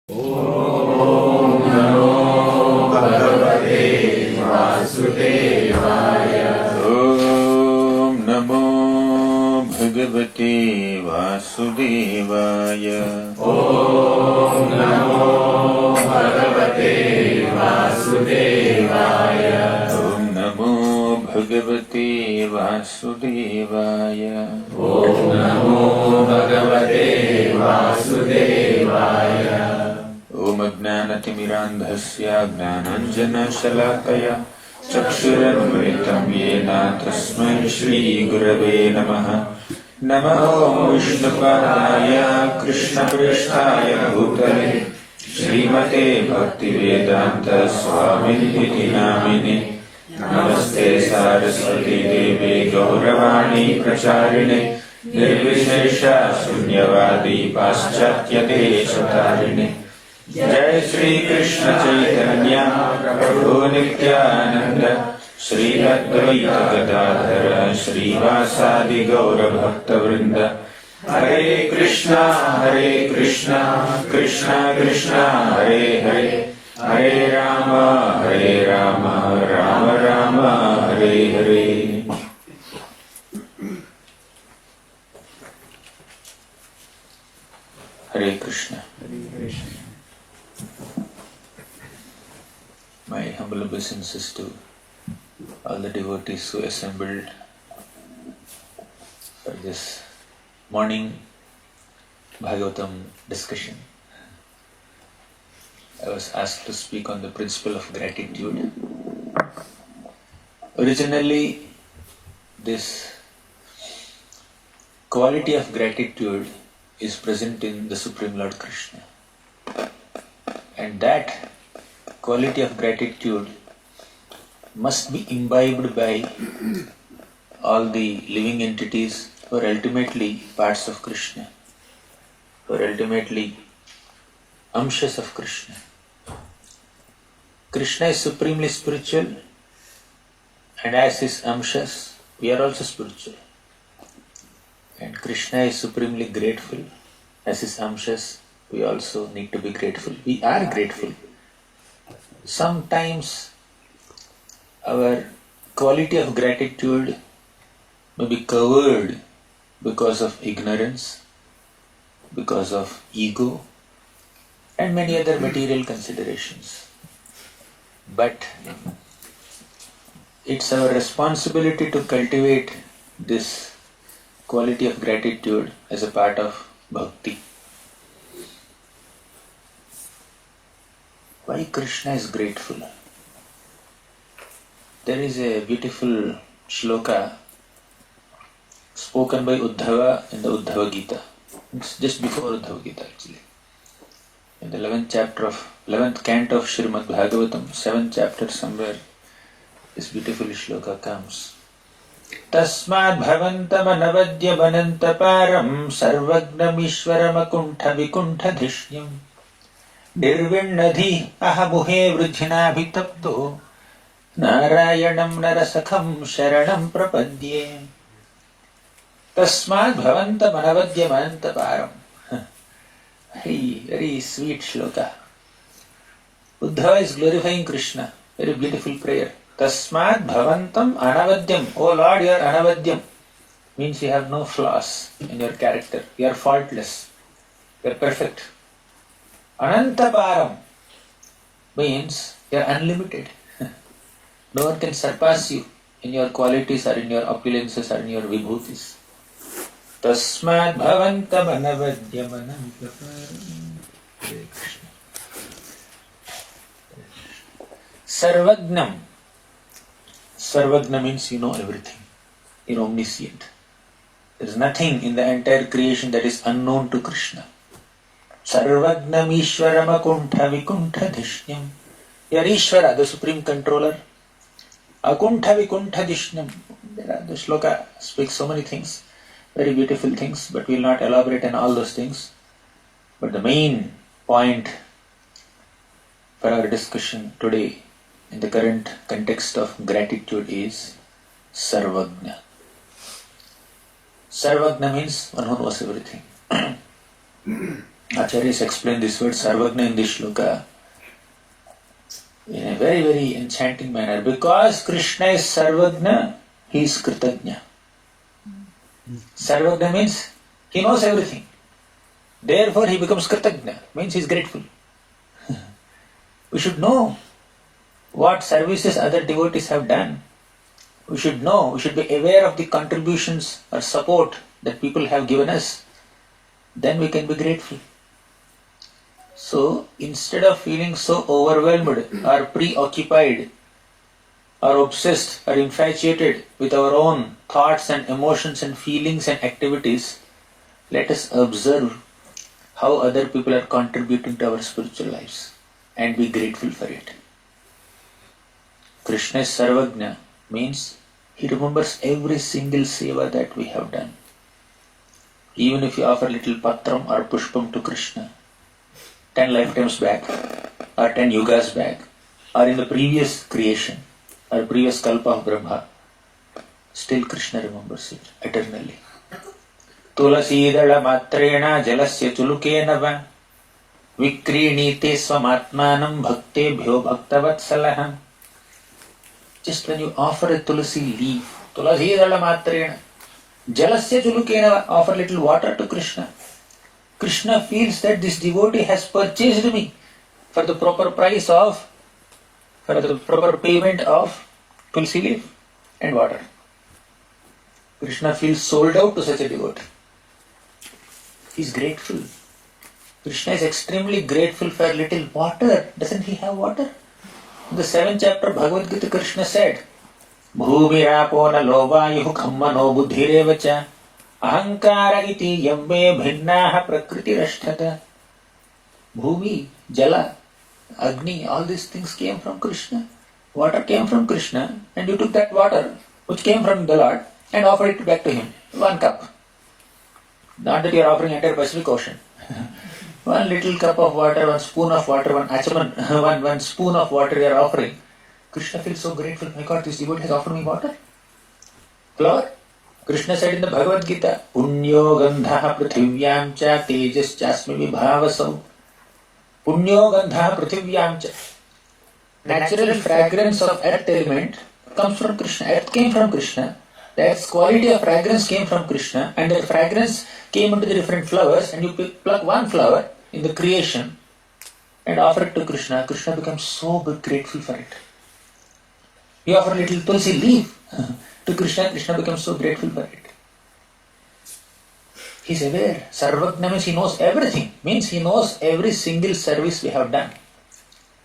Om Namo Bhagavate Vasudevaya. Om Namo Bhagavate Vasudevaya. Om Namo Bhagavate Vasudevaya. Om Namo Bhagavate Vasudevaya. Om Namo Bhagavate Vasudevaya. Om Ajnanatimirandhasya Gnananjanashalakaya Chakshurunmritam Yena Tasmai Shri Gurave Namaha. Namo Vishnupadaya Krishna Pristhaya Bhutale Srimate Bhaktivedanta Swamiti Namine. Namaste Saraswati Devi Gauravani Pracharine Nirvishesha Sunyavadi Paschatya Deshatarine. Jai Shri Krishna Chaitanya Prabhu Nityananda Shri Advaita Gadadhara Shri Vasadi Gaura Bhakta Vrinda. Hare Krishna Krishna Krishna Hare Hare Hare Rama Rama Rama Hare Hare. Hare Krishna. My humble obeisances to all the devotees who assembled for this morning Bhagavatam discussion. I was asked to speak on the principle of gratitude. Originally, this quality of gratitude is present in the Supreme Lord Krishna. And that quality of gratitude must be imbibed by all the living entities who are ultimately parts of Krishna, who are ultimately amshas of Krishna. Krishna is supremely spiritual, and as his amshas, we are also spiritual. And Krishna is supremely grateful. As his amshas, we also need to be grateful. We are grateful. Sometimes our quality of gratitude may be covered because of ignorance, because of ego, and many other material considerations. But it's our responsibility to cultivate this quality of gratitude as a part of Bhakti. Why Krishna is grateful? There is a beautiful shloka spoken by Uddhava in the Uddhava Gita. It's just before Uddhava Gita actually. In the 11th canto of Srimad Bhagavatam, 7th chapter somewhere, this beautiful shloka comes. Tasmad bhavantam anavadya banantaparam sarvagnamishwaram vikuntha dhishnyam nirvinnadhi ahamuhe vrijhinabhitapto narayanam narasakham sharanam prapadye. Tasmad bhavantam anavadya banantaparam. Very sweet shloka. Uddhava is glorifying Krishna. Very beautiful prayer. Tasmad bhavantam anavadyam. Oh Lord, you are anavadyam. Means you have no flaws in your character. You are faultless. You are perfect. Anantaparam means you are unlimited. No one can surpass you in your qualities or in your opulences or in your vibhutis. Tasmad bhavantam anavadyam anantaparam. Hare Krishna. Sarvagnam. Sarvagna means you know everything. You're omniscient. There is nothing in the entire creation that is unknown to Krishna. Sarvagnam Ishwaram Akuntha Vikuntha Dhishnyam. You are Ishvara, the supreme controller. Akuntha Vikuntha Dhishnyam. The shloka speaks so many things, very beautiful things, but we will not elaborate on all those things. But the main point for our discussion today in the current context of gratitude is Sarvagna. Sarvagna means one who knows everything. Acharyas explain this word Sarvagna in this shloka in a very, very enchanting manner. Because Krishna is Sarvagna, he is Kritagna. Sarvagna means he knows everything. Therefore he becomes Kritagna, means he is grateful. We should know what services other devotees have done. We should know, we should be aware of the contributions or support that people have given us. Then we can be grateful. So, instead of feeling so overwhelmed or preoccupied or obsessed or infatuated with our own thoughts and emotions and feelings and activities, let us observe how other people are contributing to our spiritual lives and be grateful for it. Krishna is Sarvagna means he remembers every single seva that we have done. Even if you offer little patram or pushpam to Krishna, 10 lifetimes back, or 10 yugas back, or in the previous creation, or previous kalpa of Brahma, still Krishna remembers it eternally. Tulasidala matrena jalasya chulukena va vikrinite swamatmanam bhaktebhyo bhaktavatsalaham. Just when you offer a tulasi leaf, tulasidala matrena jalasya chulukena va, offer little water to Krishna. Krishna feels that this devotee has purchased me for the proper price of, for the proper payment of tulsi leaf and water. Krishna feels sold out to such a devotee. He is grateful. Krishna is extremely grateful for little water. Doesn't he have water? In the 7th chapter Bhagavad Gita, Krishna said, Bhumirapo na lovayuh khammano buddhirevacha ahankara iti yambe bhinnaha prakritirasthata. Bhumi, Jala, Agni, all these things came from Krishna. Water came from Krishna, and you took that water which came from the Lord and offered it back to him. 1 cup. Not that you are offering entire Pacific Ocean. 1 little cup of water, 1 spoon of water, 1 achaman, one spoon of water you are offering. Krishna feels so grateful. My God, this devotee has offered me water. Flower. Krishna said in the Bhagavad Gita, Punyo gandha prithivyam cha tejas chasmi vibhavasau. Punyo gandha prithivyam cha. Natural fragrance of earth element comes from Krishna. Earth came from Krishna. The earth's quality of fragrance came from Krishna, and the fragrance came into the different flowers, and you pluck one flower in the creation and offer it to Krishna. Krishna becomes so grateful for it. You offer a little tulsi leaf to Krishna, Krishna becomes so grateful for it. He is aware. Sarvagna means he knows everything. Means he knows every single service we have done.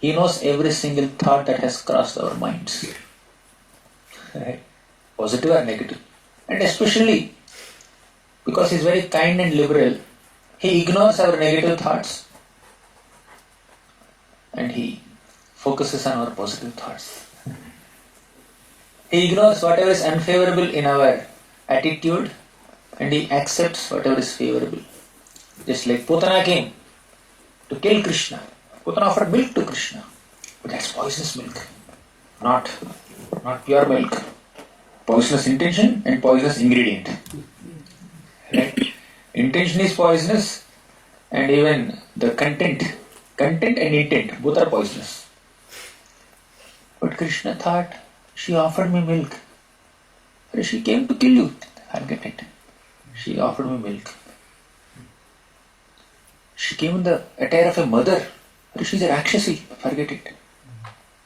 He knows every single thought that has crossed our minds. Right? Positive or negative. And especially because he is very kind and liberal, he ignores our negative thoughts and he focuses on our positive thoughts. He ignores whatever is unfavorable in our attitude and he accepts whatever is favorable. Just like Putana came to kill Krishna. Putana offered milk to Krishna. But that's poisonous milk. Not pure milk. Poisonous intention and poisonous ingredient. Right? Intention is poisonous and even the content and intent, both are poisonous. But Krishna thought, she offered me milk. She came to kill you. Forget it. She offered me milk. She came in the attire of a mother. She is a Rakshasi. Forget it.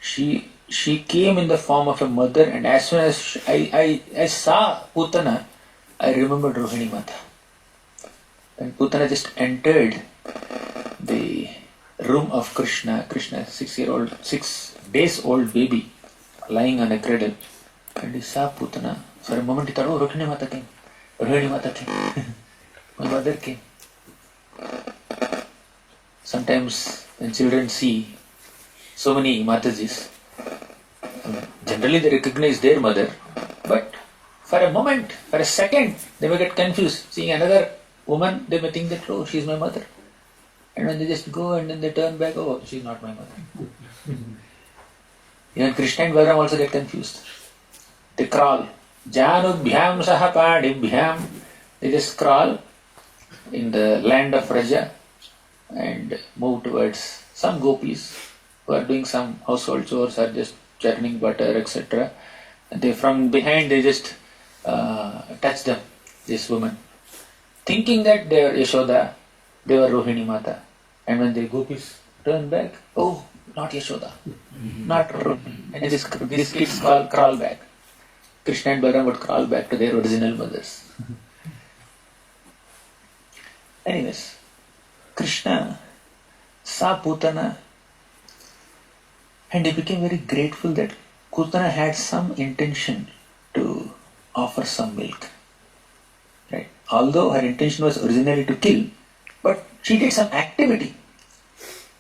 She came in the form of a mother, and as soon as I saw Putana, I remembered Rohini Mata. When Putana just entered the room of Krishna, 6 days old baby lying on a cradle, and he saw Putana. For a moment he thought, oh, Rohini Mata came. Rohini Mata came. My mother came. Sometimes when children see so many Matajis, generally they recognize their mother, but for a moment, for a second, they may get confused. Seeing another woman, they may think that, oh, she is my mother. And when they just go and then they turn back, oh, she is not my mother. Even Krishna and Balaram also get confused. They crawl. Janubhyam saha padibhyam. They just crawl in the land of Raja. and move towards some gopis who are doing some household chores or just churning butter, etc. And they from behind they just touch them, this woman, thinking that they are Yashoda, they were Rohini Mata. And when the gopis turn back, oh, not Yashoda, not Rohini. And these kids crawl back. Krishna and Balaram would crawl back to their original mothers. Anyways, Krishna saw Putana and he became very grateful that Putana had some intention to offer some milk. Right? Although her intention was originally to kill, but she did some activity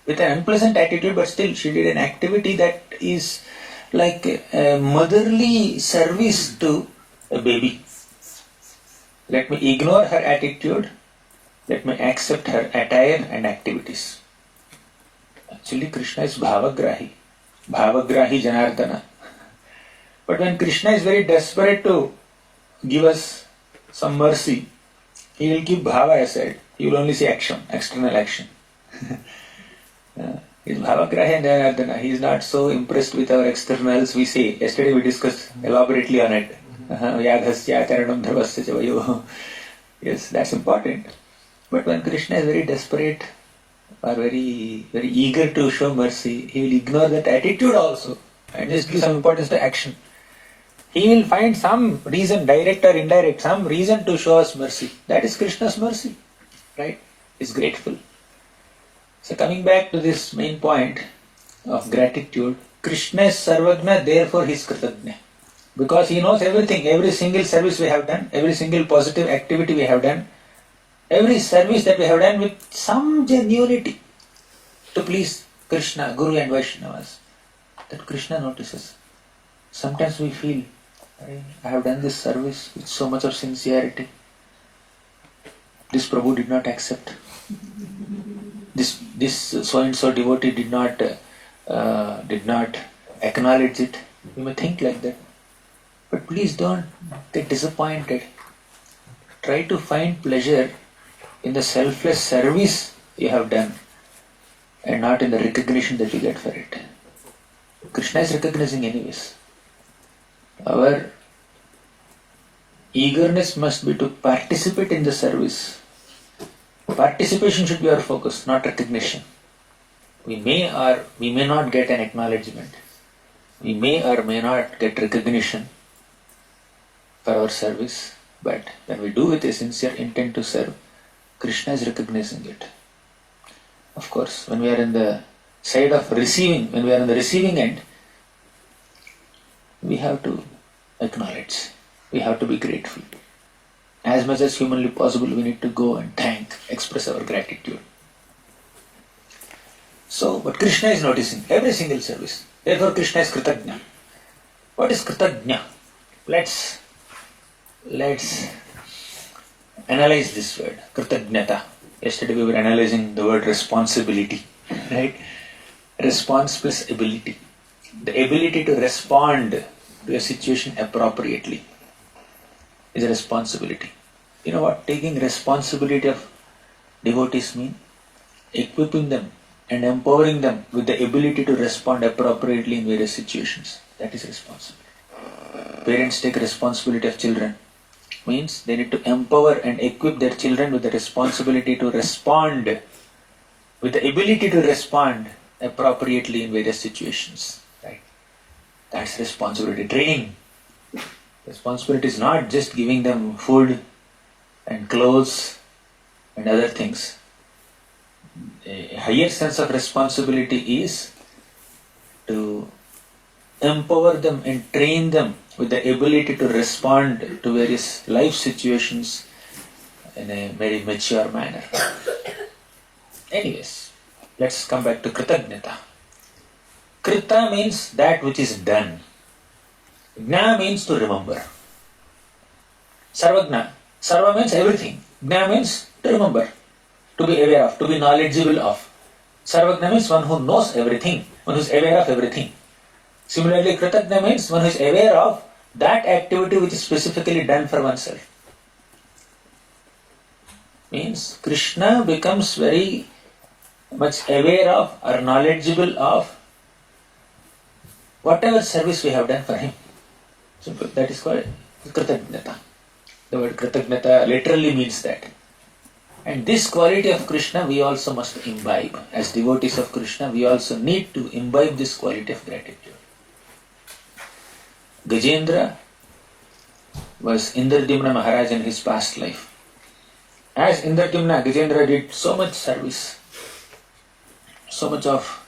with an unpleasant attitude, but still she did an activity that is like a motherly service to a baby. Let me ignore her attitude, let me accept her attire and activities. Actually, Krishna is Bhavagrahi Janardana. But when Krishna is very desperate to give us some mercy, he will keep Bhava aside. He will only see action, external action. He is Bhavagrahi and Janardana. He is not so impressed with our externals, we say. Yesterday we discussed elaborately on it. Yadhasya charanam dharvasya chavayo. Yes, that's important. But when Krishna is very desperate or very eager to show mercy, he will ignore that attitude also and just give some importance to action. He will find some reason, direct or indirect, some reason to show us mercy. That is Krishna's mercy, right? He is grateful. So coming back to this main point of gratitude, Krishna is Sarvagna, therefore he is Kritagna. Because he knows everything, every single service we have done, every single positive activity we have done, every service that we have done with some genuinity to please Krishna, Guru and Vaishnavas, that Krishna notices. Sometimes we feel, I have done this service with so much of sincerity. This Prabhu did not accept. This so-and-so devotee did not acknowledge it. You may think like that. But please don't get disappointed. Try to find pleasure in the selfless service you have done and not in the recognition that you get for it. Krishna is recognizing anyways. Our eagerness must be to participate in the service. Participation should be our focus, not recognition. We may or we may not get an acknowledgement. We may or may not get recognition for our service, but when we do with a sincere intent to serve, Krishna is recognizing it. Of course, when we are in the side of receiving, when we are on the receiving end, we have to acknowledge, we have to be grateful. As much as humanly possible, we need to go and thank, express our gratitude. So, but Krishna is noticing every single service. Therefore, Krishna is Kritagna. What is Kritagna? Let's analyze this word, Kritagnata. Yesterday we were analyzing the word responsibility, right? Response plus ability. The ability to respond to a situation appropriately is a responsibility. You know what taking responsibility of devotees mean? Equipping them and empowering them with the ability to respond appropriately in various situations. That is responsibility. Parents take responsibility of children. Means they need to empower and equip their children with the responsibility to respond, with the ability to respond appropriately in various situations. Right? That's responsibility. Training. Responsibility is not just giving them food and clothes and other things. A higher sense of responsibility is to empower them and train them with the ability to respond to various life situations in a very mature manner. Anyways, let's come back to Kritagnata. Krita means that which is done. Gna means to remember. Sarvagna. Sarva means everything. Gna means to remember, to be aware of, to be knowledgeable of. Sarvagna means one who knows everything, one who is aware of everything. Similarly, Kritagna means one who is aware of that activity which is specifically done for oneself. Means Krishna becomes very much aware of or knowledgeable of whatever service we have done for him. So that is called Kritagnata. The word Kritagnata literally means that. And this quality of Krishna we also must imbibe. As devotees of Krishna, we also need to imbibe this quality of gratitude. Gajendra was Indradyumna Maharaj in his past life. As Indradyumna, Gajendra did so much service, so much of,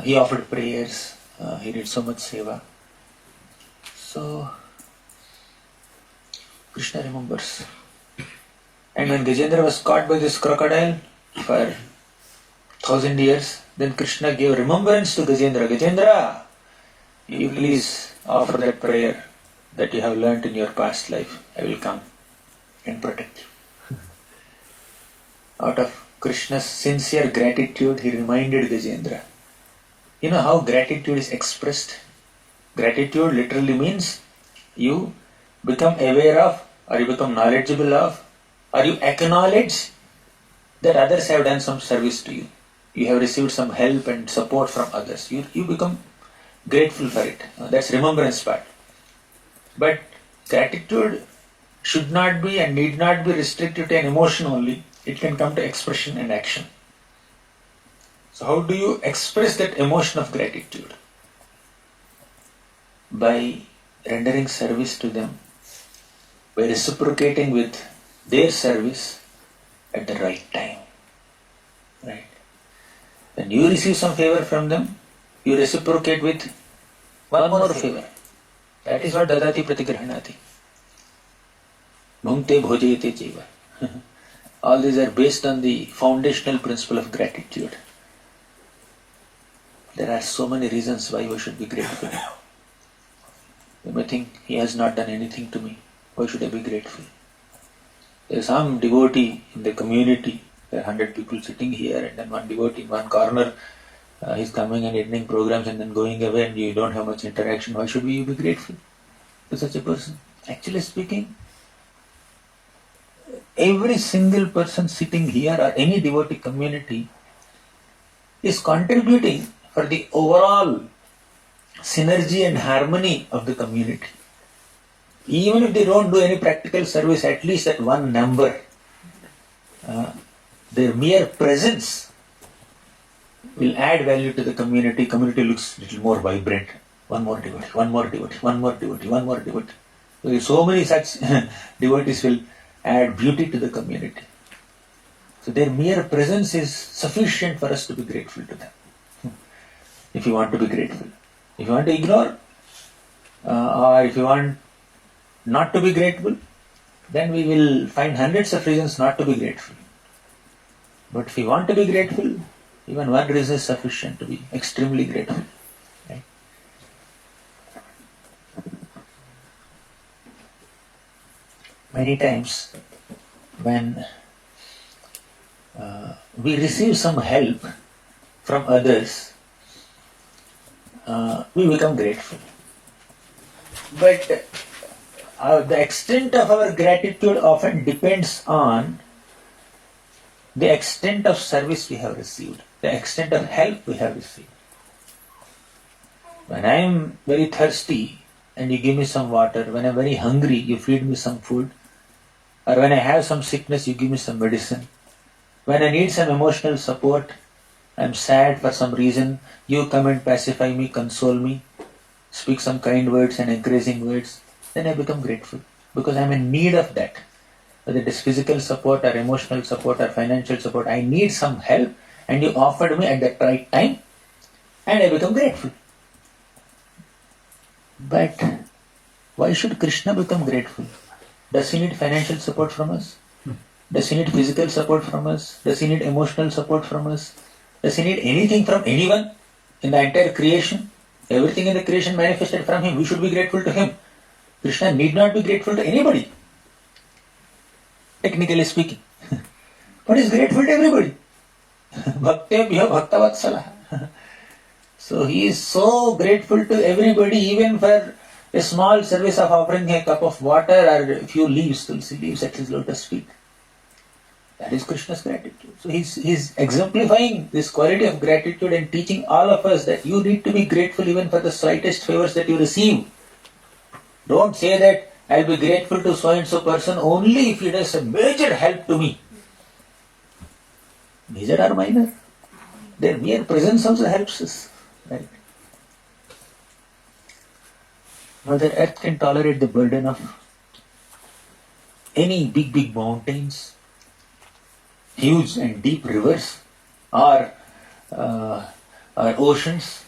he offered prayers, he did so much seva. So, Krishna remembers. And when Gajendra was caught by this crocodile for 1,000 years, then Krishna gave remembrance to Gajendra. Gajendra, you please offer that prayer that you have learnt in your past life. I will come and protect you. Out of Krishna's sincere gratitude, he reminded Gajendra. You know how gratitude is expressed? Gratitude literally means you become aware of, or you become knowledgeable of, or you acknowledge that others have done some service to you. You have received some help and support from others. You become grateful for it. That's remembrance part. But gratitude should not be and need not be restricted to an emotion only. It can come to expression and action. So how do you express that emotion of gratitude? By rendering service to them, by reciprocating with their service at the right time. Right? When you receive some favor from them, you reciprocate with one more favor. That is what dadati pratigrahanati. Bhungte bhojayate jiva. All these are based on the foundational principle of gratitude. There are so many reasons why we should be grateful. You may think, he has not done anything to me. Why should I be grateful? There is some devotee in the community. There are 100 people sitting here, and then one devotee in one corner. He's coming and attending programs and then going away, and you don't have much interaction. Why should you be grateful to such a person? Actually speaking, every single person sitting here or any devotee community is contributing for the overall synergy and harmony of the community. Even if they don't do any practical service, at least at one number, their mere presence will add value to the community. Community looks a little more vibrant. One more devotee, one more devotee, one more devotee, one more devotee. So many such devotees will add beauty to the community. So their mere presence is sufficient for us to be grateful to them. If you want to be grateful. If you want to ignore, or if you want not to be grateful, then we will find hundreds of reasons not to be grateful. But if you want to be grateful, even one reason is sufficient to be extremely grateful. Right? Many times when we receive some help from others, we become grateful. But the extent of our gratitude often depends on the extent of service we have received, the extent of help we have received. When I am very thirsty and you give me some water, when I am very hungry, you feed me some food, or when I have some sickness, you give me some medicine. When I need some emotional support, I am sad for some reason, you come and pacify me, console me, speak some kind words and encouraging words, then I become grateful because I am in need of that. Whether it is physical support or emotional support or financial support, I need some help and you offered me at that right time and I become grateful. But why should Krishna become grateful? Does he need financial support from us? Does he need physical support from us? Does he need emotional support from us? Does he need anything from anyone in the entire creation? Everything in the creation manifested from him. We should be grateful to him. Krishna need not be grateful to anybody, technically speaking. But he is grateful to everybody. Bhaktebhyo bhaktavatsala. So he is so grateful to everybody, even for a small service of offering a cup of water or a few leaves, tulsi leaves at his lotus feet. That is Krishna's gratitude. So he's exemplifying this quality of gratitude and teaching all of us that you need to be grateful even for the slightest favors that you receive. Don't say that I'll be grateful to so and so person only if he does a major help to me. Major or minor? Their mere presence also helps us. Right? Mother Earth can tolerate the burden of any big mountains, huge and deep rivers, or oceans,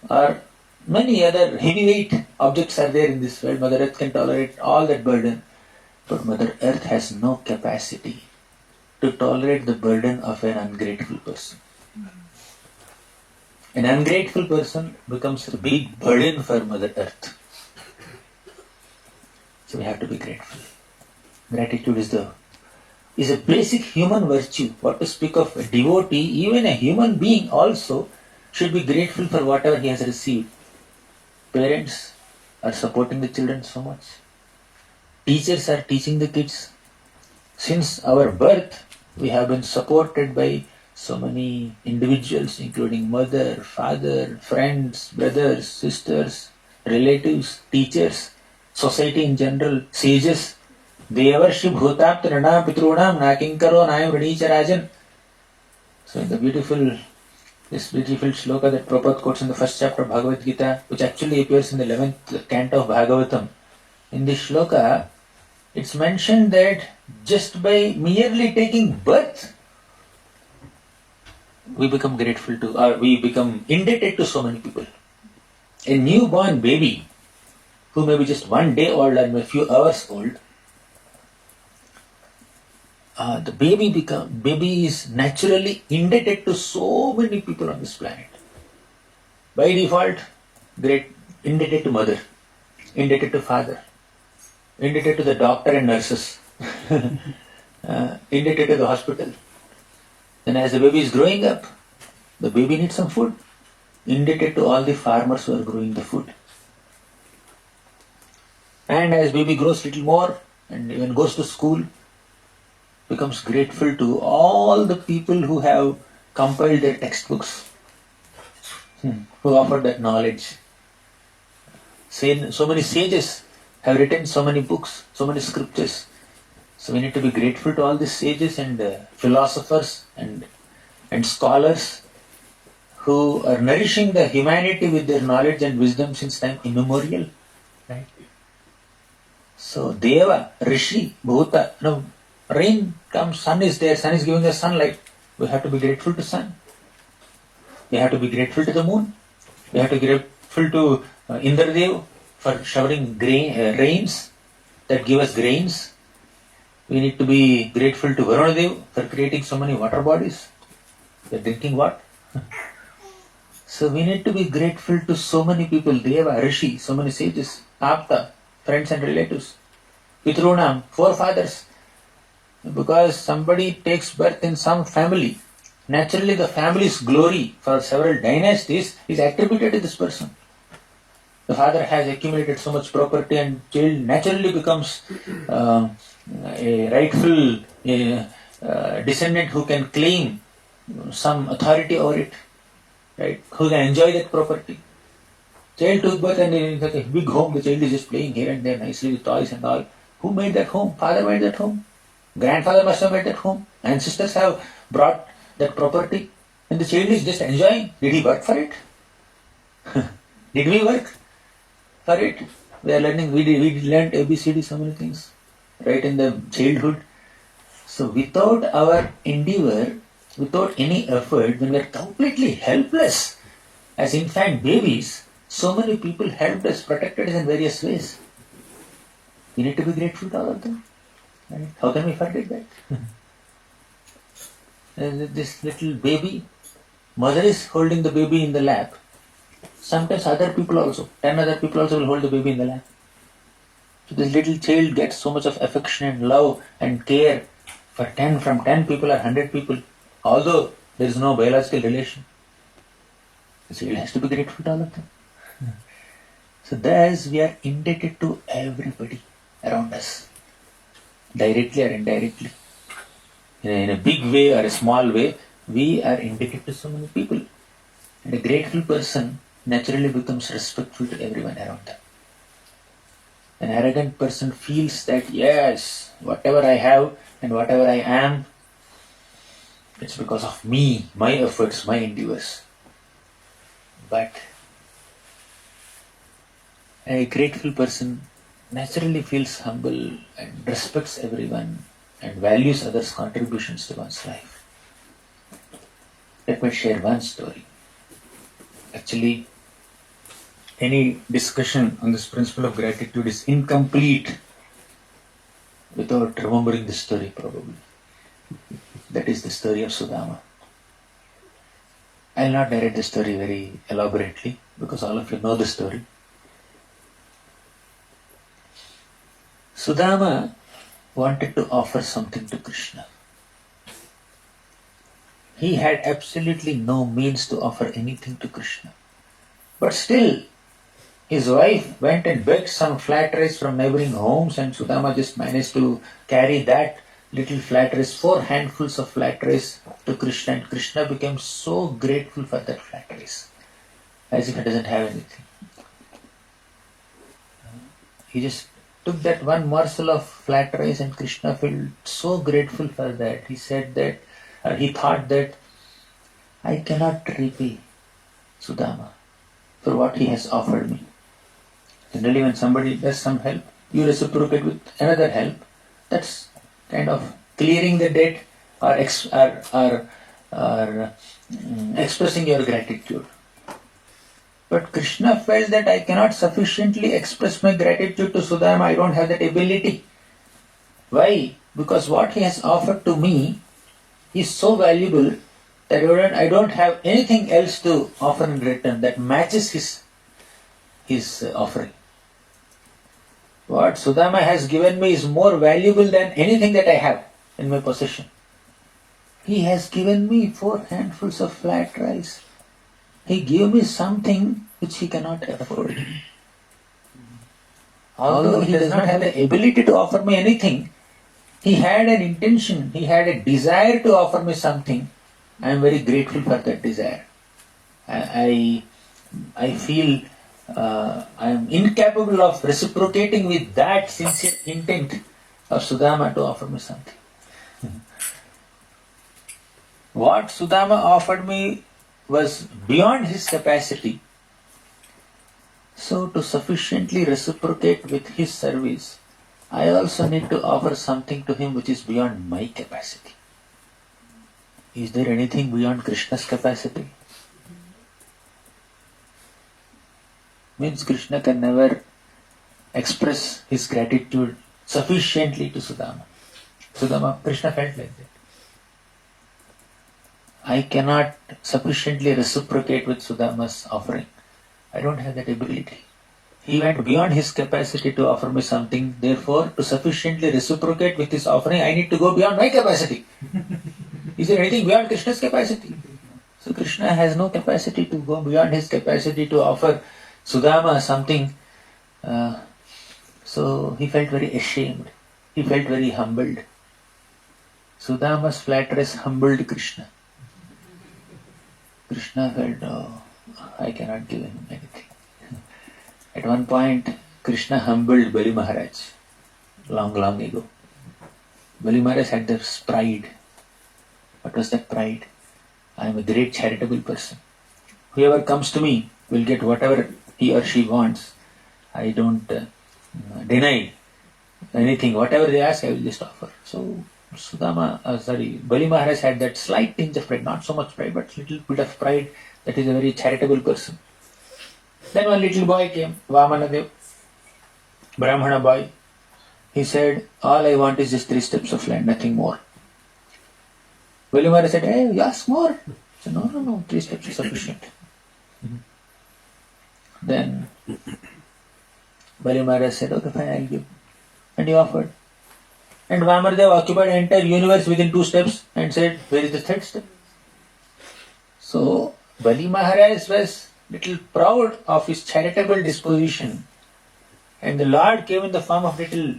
or many other heavyweight objects are there in this world. Mother Earth can tolerate all that burden, but Mother Earth has no capacity to tolerate the burden of an ungrateful person. An ungrateful person becomes a big burden for Mother Earth. So we have to be grateful. Gratitude is a basic human virtue. What to speak of a devotee, even a human being also should be grateful for whatever he has received. Parents are supporting the children so much. Teachers are teaching the kids. Since our birth, we have been supported by so many individuals, including mother, father, friends, brothers, sisters, relatives, teachers, society in general, sages. Devarshi bhutam trinam pitrunam nakinkaro nayam ranicharajan. So in this beautiful shloka that Prabhupada quotes in the first chapter of Bhagavad Gita, which actually appears in the 11th canto of Bhagavatam, in this shloka, it's mentioned that just by merely taking birth, we become grateful to, or we become indebted to so many people. A newborn baby, who may be just 1 day old or a few hours old, the baby is naturally indebted to so many people on this planet. By default, indebted to mother, indebted to father, indebted to the doctor and nurses, indebted to the hospital. Then as the baby is growing up, the baby needs some food, indebted to all the farmers who are growing the food. And as baby grows little more and even goes to school, becomes grateful to all the people who have compiled their textbooks, who offered that knowledge. So many sages have written so many books, so many scriptures. So we need to be grateful to all these sages and philosophers and scholars who are nourishing the humanity with their knowledge and wisdom since time immemorial. Right? So Deva, Rishi, Bhuta, rain comes, sun is there, sun is giving us sunlight. We have to be grateful to sun. We have to be grateful to the moon. We have to be grateful to Indradev for showering rains that give us grains. We need to be grateful to Varunadev for creating so many water bodies. We are drinking what? So we need to be grateful to so many people, Deva, Rishi, so many sages, Apta, friends and relatives, Pitrunam, forefathers. Because somebody takes birth in some family, naturally the family's glory for several dynasties is attributed to this person. The father has accumulated so much property and child naturally becomes a rightful descendant who can claim some authority over it, right? Who can enjoy that property. Child took birth and in a big home, the child is just playing here and there nicely with toys and all. Who made that home? Father made that home. Grandfather must have made that home. Ancestors have brought that property and the child is just enjoying. Did he work for it? Did we work for it? We are learning, we learned ABCD, so many things, right in the childhood. So without our endeavor, without any effort, when we are completely helpless as infant babies, so many people helped us, protected us in various ways. We need to be grateful to all of them. Right? How can we forget that? This little baby, mother is holding the baby in the lap. Sometimes other people also, 10 other people also will hold the baby in the lap. So this little child gets so much of affection and love and care from 10 people or 100 people, although there is no biological relation. The child has to be grateful to all of them. So thus we are indebted to everybody around us, directly or indirectly. in a big way or a small way, we are indebted to so many people. And a grateful person naturally becomes respectful to everyone around them. An arrogant person feels that, yes, whatever I have and whatever I am, it's because of me, my efforts, my endeavors. But a grateful person naturally feels humble and respects everyone and values others' contributions to one's life. Let me share one story. Actually, any discussion on this principle of gratitude is incomplete without remembering the story, probably. That is the story of Sudama. I will not narrate the story very elaborately because all of you know the story. Sudama wanted to offer something to Krishna. He had absolutely no means to offer anything to Krishna. But still, his wife went and begged some flat rice from neighboring homes, and Sudama just managed to carry that little flat rice, 4 handfuls of flat rice to Krishna, and Krishna became so grateful for that flat rice, as if he doesn't have anything. He just took that one morsel of flat rice, and Krishna felt so grateful for that. He said that, he thought that, I cannot repay Sudama for what he has offered me. Generally, when somebody does some help, you reciprocate with another help. That's kind of clearing the debt or expressing your gratitude. But Krishna felt that I cannot sufficiently express my gratitude to Sudama. I don't have that ability. Why? Because what he has offered to me is so valuable that I don't have anything else to offer in return that matches his offering. What Sudama has given me is more valuable than anything that I have in my possession. He has given me 4 handfuls of flat rice. He gave me something which he cannot afford. Although he does not have the ability to offer me anything, he had an intention, he had a desire to offer me something. I am very grateful for that desire. I feel I am incapable of reciprocating with that sincere intent of Sudama to offer me something. What Sudama offered me was beyond his capacity. So to sufficiently reciprocate with his service, I also need to offer something to him which is beyond my capacity. Is there anything beyond Krishna's capacity? Means Krishna can never express his gratitude sufficiently to Sudama. Krishna felt like that. I cannot sufficiently reciprocate with Sudama's offering. I don't have that ability. He went beyond his capacity to offer me something. Therefore, to sufficiently reciprocate with his offering, I need to go beyond my capacity. Is there anything beyond Krishna's capacity? So Krishna has no capacity to go beyond his capacity to offer Sudama something. So he felt very ashamed. He felt very humbled. Sudama's flat rice humbled Krishna. Krishna felt, oh, I cannot give him anything. At one point, Krishna humbled Bali Maharaj, long ago. Bali Maharaj had this pride. What was that pride? I am a great charitable person. Whoever comes to me will get whatever he or she wants. I don't deny anything. Whatever they ask, I will just offer. So Bali Maharaj had that slight tinge of pride, not so much pride, but little bit of pride that is a very charitable person. Then one little boy came, Vamanadev, Brahmana boy. He said, all I want is just 3 steps of land, nothing more. Bali Maharaj said, hey, you ask more. He said, no, 3 steps is sufficient. Then Bali Maharaj said, okay, fine, I'll give. And he offered. And Vamanadev occupied the entire universe within 2 steps and said, where is the 3rd step? So Bali Maharaj was little proud of his charitable disposition, and the Lord came in the form of little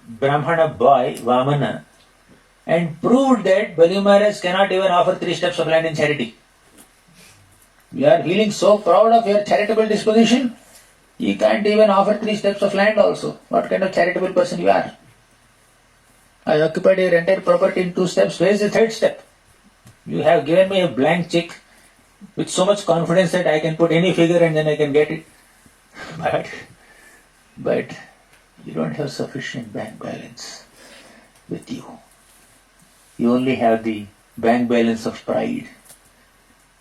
Brahmana boy, Vamana, and proved that Bali Maharaj cannot even offer 3 steps of land in charity. You are feeling so proud of your charitable disposition, you can't even offer 3 steps of land also. What kind of charitable person you are? I occupied your entire property in 2 steps. Where is the 3rd step? You have given me a blank check with so much confidence that I can put any figure and then I can get it. But you don't have sufficient bank balance with you. You only have the bank balance of pride.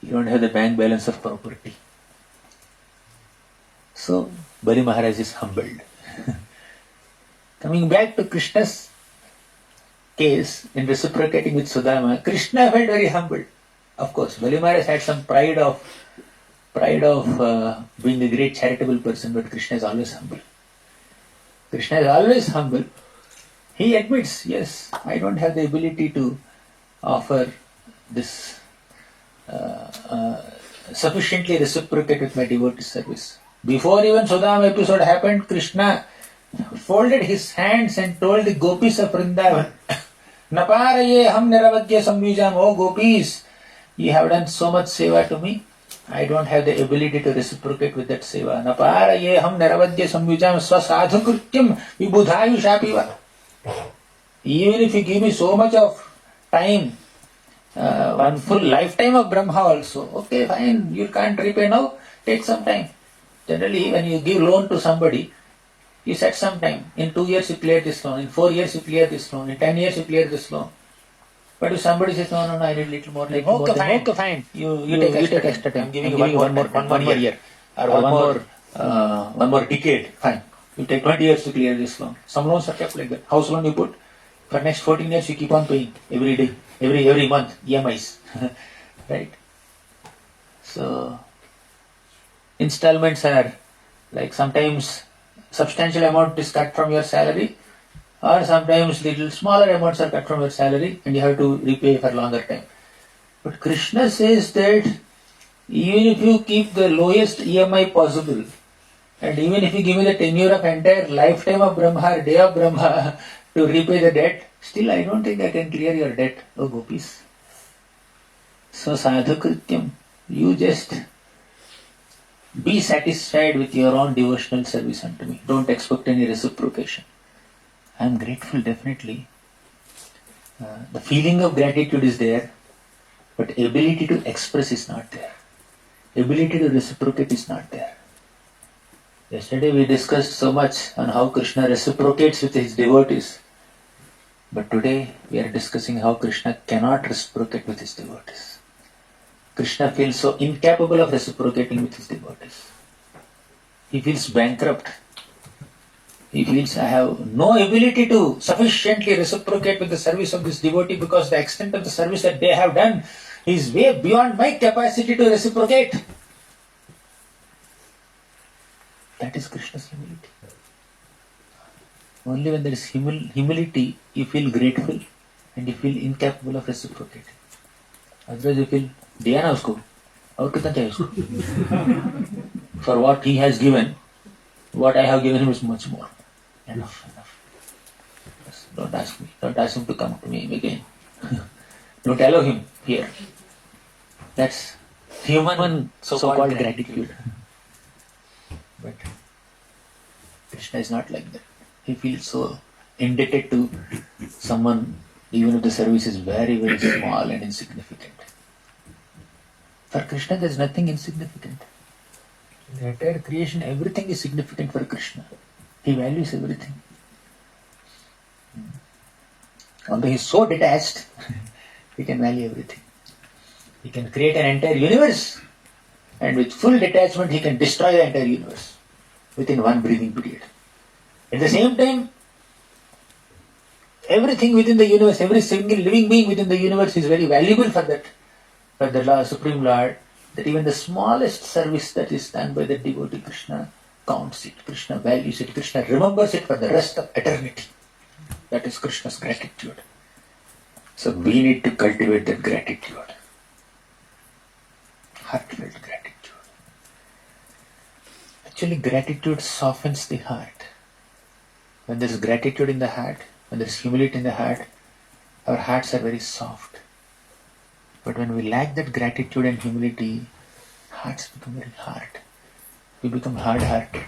You don't have the bank balance of property. So, Bali Maharaj is humbled. Coming back to Krishna's case in reciprocating with Sudama, Krishna felt very humbled. Of course, Bali Maharaj had some pride of being a great charitable person, but Krishna is always humble. Krishna is always humble. He admits, yes, I don't have the ability to offer this sufficiently reciprocate with my devotee service. Before even Sudama episode happened, Krishna folded his hands and told the gopis of Vrindavan, Naparaye ham niravadya samvijam, oh gopis, you have done so much seva to me, I don't have the ability to reciprocate with that seva. Naparaye ham niravadya samvijam swasadhu krityam vibudhayu shapiva. Even if you give me so much of time, one full lifetime of Brahma also, okay, fine, you can't repay now, take some time. Generally, when you give loan to somebody, you set some time. In 2 years you clear this loan, in 4 years you clear this loan, in 10 years you clear this loan. But if somebody says, no, I need little more, okay, fine. You take extra time. I'm giving you one more year. Or one more decade. Fine. You take 20 years to clear this loan. Some loans are kept like that. House loan you put, for next 14 years you keep on paying every day, every month, EMIs. Right? So, installments are like sometimes substantial amount is cut from your salary, or sometimes little smaller amounts are cut from your salary and you have to repay for longer time. But Krishna says that even if you keep the lowest EMI possible, and even if you give me the tenure of entire lifetime of Brahma, day of Brahma, to repay the debt, still I don't think I can clear your debt, oh gopis. So sadhu krityam, you just be satisfied with your own devotional service unto me. Don't expect any reciprocation. I am grateful, definitely. The feeling of gratitude is there, but ability to express is not there. Ability to reciprocate is not there. Yesterday we discussed so much on how Krishna reciprocates with his devotees. But today we are discussing how Krishna cannot reciprocate with his devotees. Krishna feels so incapable of reciprocating with his devotees. He feels bankrupt. He feels I have no ability to sufficiently reciprocate with the service of this devotee because the extent of the service that they have done is way beyond my capacity to reciprocate. That is Krishna's humility. Only when there is humility, you feel grateful and you feel incapable of reciprocating. Otherwise you feel, दिया ना उसको और कितना चाहिए उसको for what he has given, what I have given him is much more. Enough. Yes, don't ask him to come to me again. Don't allow him here. That's human so-called gratitude. But Krishna is not like that. He feels so indebted to someone even if the service is very, very small and insignificant. For Krishna there is nothing insignificant. In the entire creation everything is significant for Krishna. He values everything. Although he is so detached, he can value everything. He can create an entire universe and with full detachment he can destroy the entire universe within one breathing period. At the same time, everything within the universe, every single living being within the universe is very valuable for the Supreme Lord, that even the smallest service that is done by the devotee, Krishna counts it, Krishna values it, Krishna remembers it for the rest of eternity. That is Krishna's gratitude. So we need to cultivate that gratitude. Heartfelt gratitude. Actually, gratitude softens the heart. When there is gratitude in the heart, when there is humility in the heart, our hearts are very soft. But when we lack that gratitude and humility, hearts become very hard. We become hard-hearted.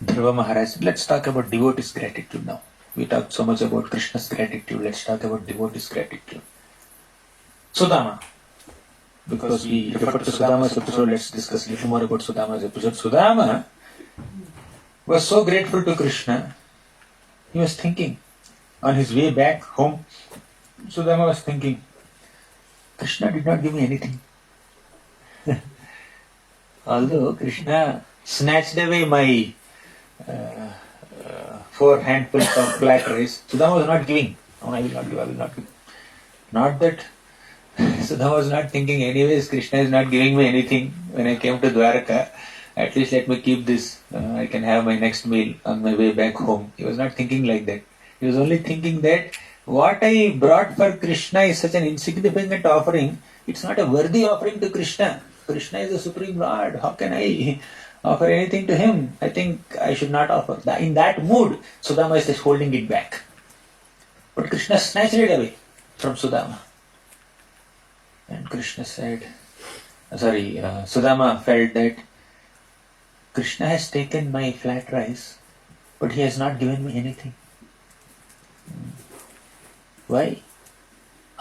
Dhruva Maharaj, let's talk about devotees' gratitude now. We talked so much about Krishna's gratitude. Let's talk about devotees' gratitude. Sudama. Because we refer to Sudama's episode, let's discuss a little more about Sudama's episode. Sudama was so grateful to Krishna. He was thinking, on his way back home, Sudama was thinking, Krishna did not give me anything. Although Krishna snatched away my 4 handfuls of black rice, Sudama was not giving. Oh, I will not give. Not that Sudama was not thinking, anyways, Krishna is not giving me anything when I came to Dwaraka. At least let me keep this. I can have my next meal on my way back home. He was not thinking like that. He was only thinking that what I brought for Krishna is such an insignificant offering. It's not a worthy offering to Krishna. Krishna is the Supreme Lord. How can I offer anything to him? I think I should not offer. In that mood, Sudama is just holding it back. But Krishna snatched it away from Sudama. And Krishna said, Sudama felt that Krishna has taken my flat rice, but he has not given me anything. Why?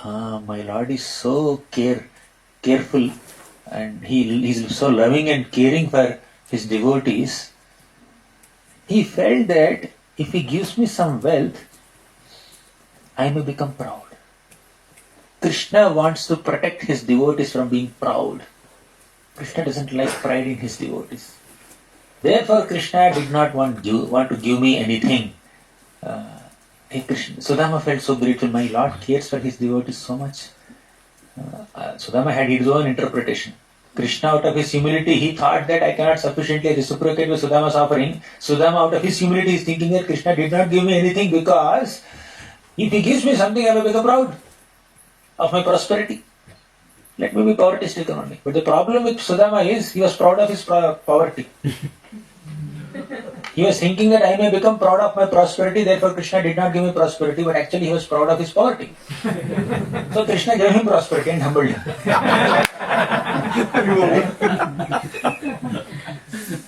My Lord is so careful, and he is so loving and caring for his devotees. He felt that if he gives me some wealth, I may become proud. Krishna wants to protect his devotees from being proud. Krishna doesn't like pride in his devotees. Therefore, Krishna did not want to give me anything. Sudama felt so grateful. My Lord cares for his devotees so much. Sudama had his own interpretation. Krishna, out of his humility, he thought that I cannot sufficiently reciprocate with Sudama's offering. Sudama, out of his humility, is thinking that Krishna did not give me anything because if he gives me something, I will become proud of my prosperity. Let me be poverty-stricken only. But the problem with Sudama is he was proud of his poverty. He was thinking that I may become proud of my prosperity, therefore Krishna did not give me prosperity, but actually he was proud of his poverty. So Krishna gave him prosperity and humbled him.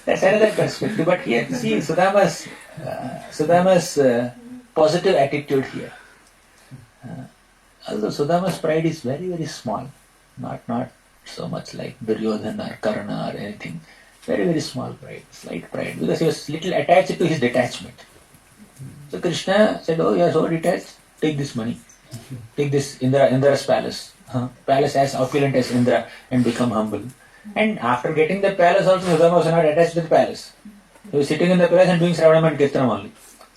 That's another perspective. But here, see Sudama's positive attitude here. Although Sudama's pride is very, very small, not so much like Duryodhana or Karna or anything. Very, very small pride, slight pride, because he was little attached to his detachment. So Krishna said, oh, you are so detached, take this money. Take this Indra's palace. Palace as opulent as Indra, and become humble. And after getting the palace also, Sudama was not attached to the palace. He was sitting in the palace and doing Sravanam and Kirtanam only.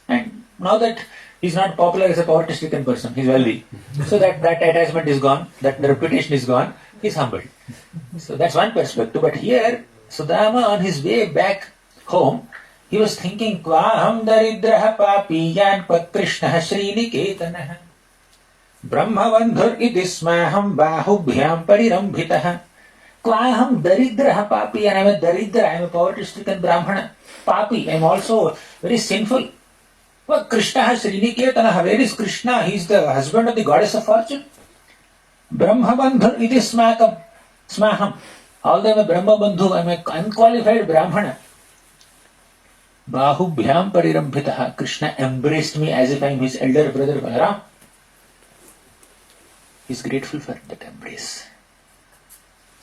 And now that he's not popular as a poverty-stricken person, he's wealthy. So that attachment is gone, that the reputation is gone, he's humbled. So that's one perspective. But here, Sudama, on his way back home, he was thinking, Kvaham daridraha papiyan pakrishna sriniketanah brahmavandhur idismaham bahubhyam parirambhitah. Kvaham daridraha papiyan, I am a daridra, I am a poverty-stricken brahmana. Papi, I am also very sinful. Well, Krishna sriniketanah, where is Krishna? He is the husband of the goddess of fortune. Brahmavandhur idismaham. Although I am a Brahma Bandhu, I am an unqualified Brahmana. Bahubhyam parirambhitaha. Krishna embraced me as if I am his elder brother Balaram. He is grateful for that embrace.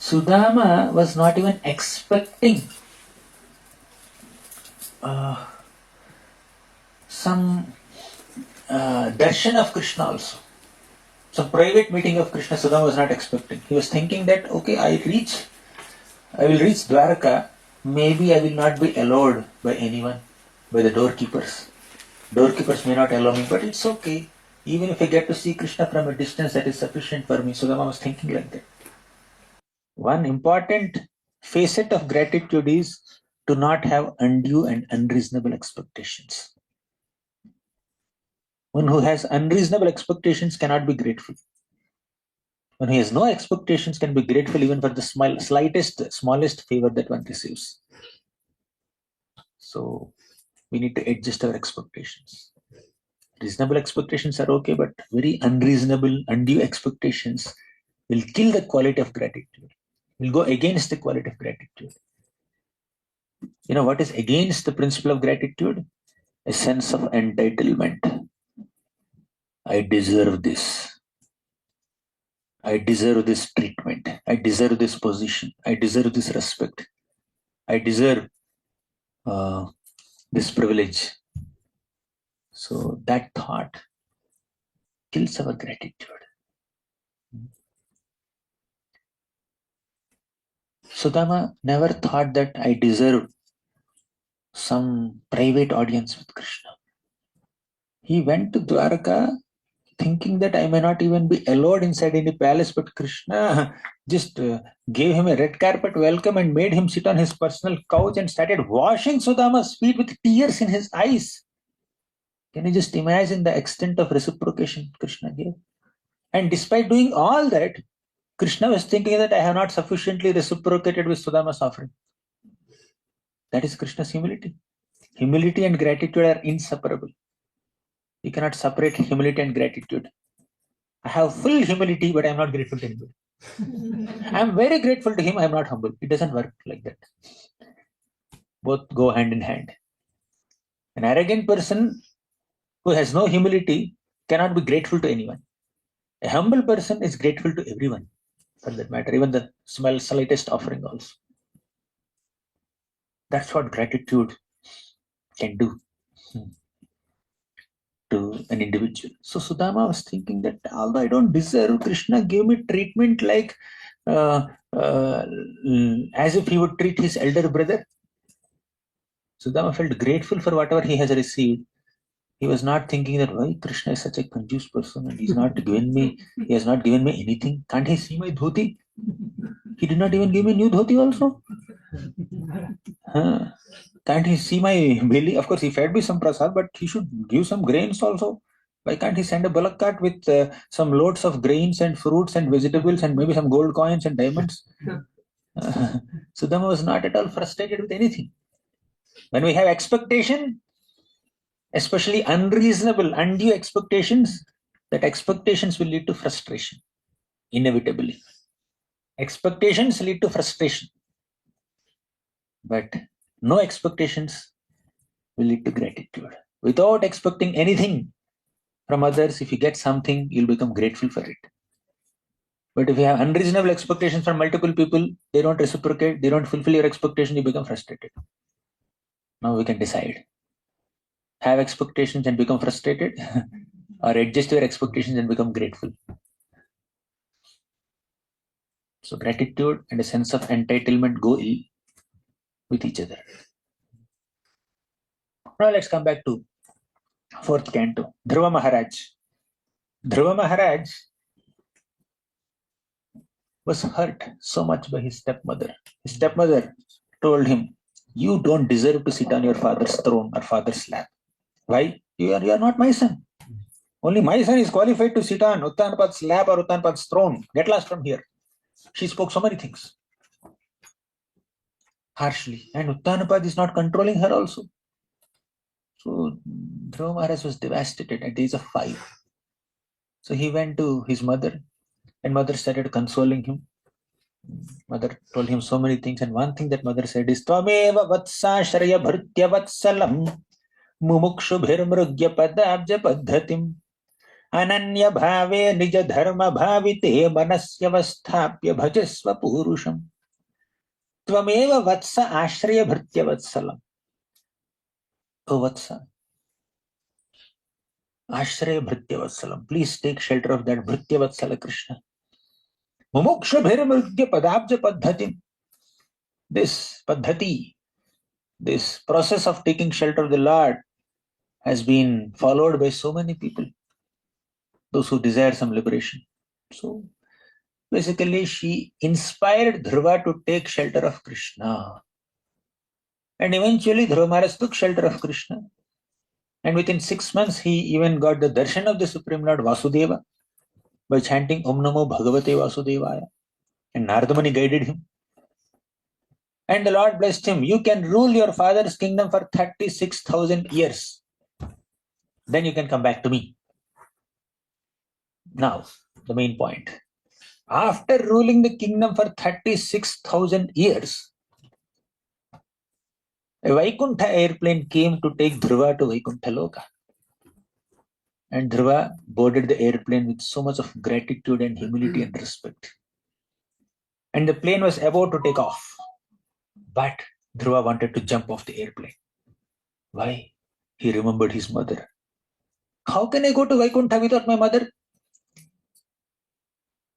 Sudama was not even expecting some darshan of Krishna also. Some private meeting of Krishna Sudama was not expecting. He was thinking that, okay, I will reach Dwaraka, maybe I will not be allowed by anyone, by the doorkeepers. Doorkeepers may not allow me, but it's okay. Even if I get to see Krishna from a distance, that is sufficient for me. Sudama was thinking like that. One important facet of gratitude is to not have undue and unreasonable expectations. One who has unreasonable expectations cannot be grateful. One who has no expectations can be grateful even for the smallest favor that one receives. So, we need to adjust our expectations. Reasonable expectations are okay, but very unreasonable, undue expectations will kill the quality of gratitude, will go against the quality of gratitude. You know what is against the principle of gratitude? A sense of entitlement. I deserve this. I deserve this treatment. I deserve this position. I deserve this respect. I deserve this privilege. So that thought kills our gratitude. Sudama never thought that I deserve some private audience with Krishna. He went to Dwarka thinking that I may not even be allowed inside any palace, but Krishna just gave him a red carpet welcome and made him sit on his personal couch and started washing Sudama's feet with tears in his eyes. Can you just imagine the extent of reciprocation Krishna gave? And despite doing all that, Krishna was thinking that I have not sufficiently reciprocated with Sudama's offering. That is Krishna's humility. Humility and gratitude are inseparable. You cannot separate humility and gratitude. I have full humility, but I am not grateful to anybody. I am very grateful to him, I am not humble. It doesn't work like that. Both go hand in hand. An arrogant person who has no humility cannot be grateful to anyone. A humble person is grateful to everyone, for that matter, even the slightest offering also. That's what gratitude can do to an individual. So Sudama was thinking that although I don't deserve, Krishna gave me treatment like as if he would treat his elder brother. Sudama felt grateful for whatever he has received. He was not thinking that why Krishna is such a confused person and he has not given me anything. Can't he see my dhoti? He did not even give me new dhoti also. Can't he see my belly? Of course, he fed me some prasad, but he should give some grains also. Why can't he send a bullock cart with some loads of grains and fruits and vegetables and maybe some gold coins and diamonds? Sudama was not at all frustrated with anything. When we have expectation, especially unreasonable, undue expectations, that expectations will lead to frustration, inevitably. Expectations lead to frustration. But no expectations will lead to gratitude. Without expecting anything from others, if you get something, you'll become grateful for it. But if you have unreasonable expectations from multiple people, they don't reciprocate, they don't fulfill your expectation, you become frustrated. Now we can decide. Have expectations and become frustrated, or adjust your expectations and become grateful. So gratitude and a sense of entitlement go ill with each other. Now let's come back to 4th canto. Dhruva Maharaj. Dhruva Maharaj was hurt so much by his stepmother. His stepmother told him, you don't deserve to sit on your father's throne or father's lap. Why? You are not my son. Only my son is qualified to sit on Uttanapad's lap or Uttanapad's throne. Get lost from here. She spoke so many things harshly, and Uttanapad is not controlling her also. So Dhruva Maharaj was devastated at the age of 5. So he went to his mother, and mother started consoling him. Mother told him so many things, and one thing that mother said is Tvameva vatsashraya bhartya vatsalam mumukshu bhirmrugya padabja paddhatim ananya bhave nija dharma bhavite manasya vasthapya bhajasva purusham Tvameva vatsa ashraya bhartya vatsalam. Oh Vatsa, Ashraya Bhritya Vatsalam. Please take shelter of that Bhritya Vatsala Krishna. Mumuksha Bhiramrugya Padabja Paddhati. This Paddhati, this process of taking shelter of the Lord has been followed by so many people, those who desire some liberation. So basically she inspired Dhruva to take shelter of Krishna. And eventually Dhruva Maharaj took shelter of Krishna. And within 6 months, he even got the darshan of the Supreme Lord Vasudeva by chanting Om Namo Bhagavate Vasudevaya. And Nardamani guided him. And the Lord blessed him. You can rule your father's kingdom for 36,000 years. Then you can come back to me. Now, the main point. After ruling the kingdom for 36,000 years, a Vaikuntha airplane came to take Dhruva to Vaikuntha Loka. And Dhruva boarded the airplane with so much of gratitude and humility and respect. And the plane was about to take off. But Dhruva wanted to jump off the airplane. Why? He remembered his mother. How can I go to Vaikuntha without my mother?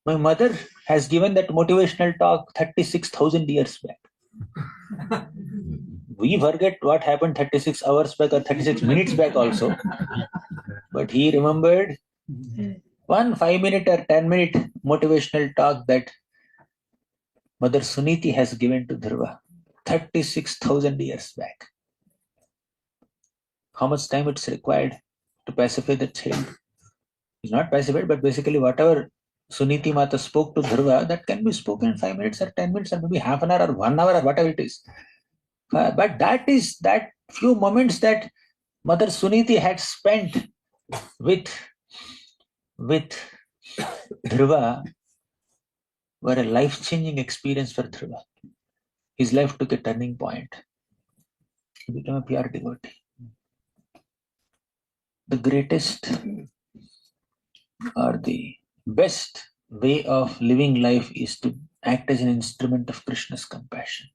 My mother has given that motivational talk 36,000 years back. We forget what happened 36 hours back or 36 minutes back also. But he remembered one 5-minute or 10-minute motivational talk that Mother Suniti has given to Dhruva 36,000 years back. How much time it's required to pacify the child? It's not pacified, but basically whatever Suniti Mata spoke to Dhruva, that can be spoken in 5 minutes or 10 minutes or maybe half an hour or 1 hour or whatever it is. But that few moments that Mother Suniti had spent with Dhruva were a life-changing experience for Dhruva. His life took a turning point. He became a pure devotee. The greatest or the best way of living life is to act as an instrument of Krishna's compassion.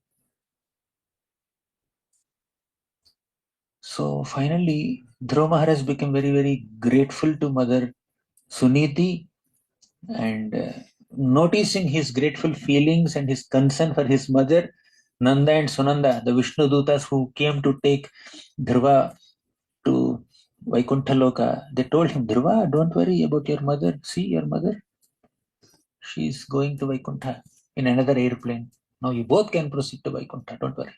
So finally, Dhruva Maharaj became very, very grateful to Mother Suniti, and noticing his grateful feelings and his concern for his mother, Nanda and Sunanda, the Vishnu Dutas who came to take Dhruva to Vaikuntha Loka, they told him, Dhruva, don't worry about your mother. See your mother. She's going to Vaikuntha in another airplane. Now you both can proceed to Vaikuntha, don't worry.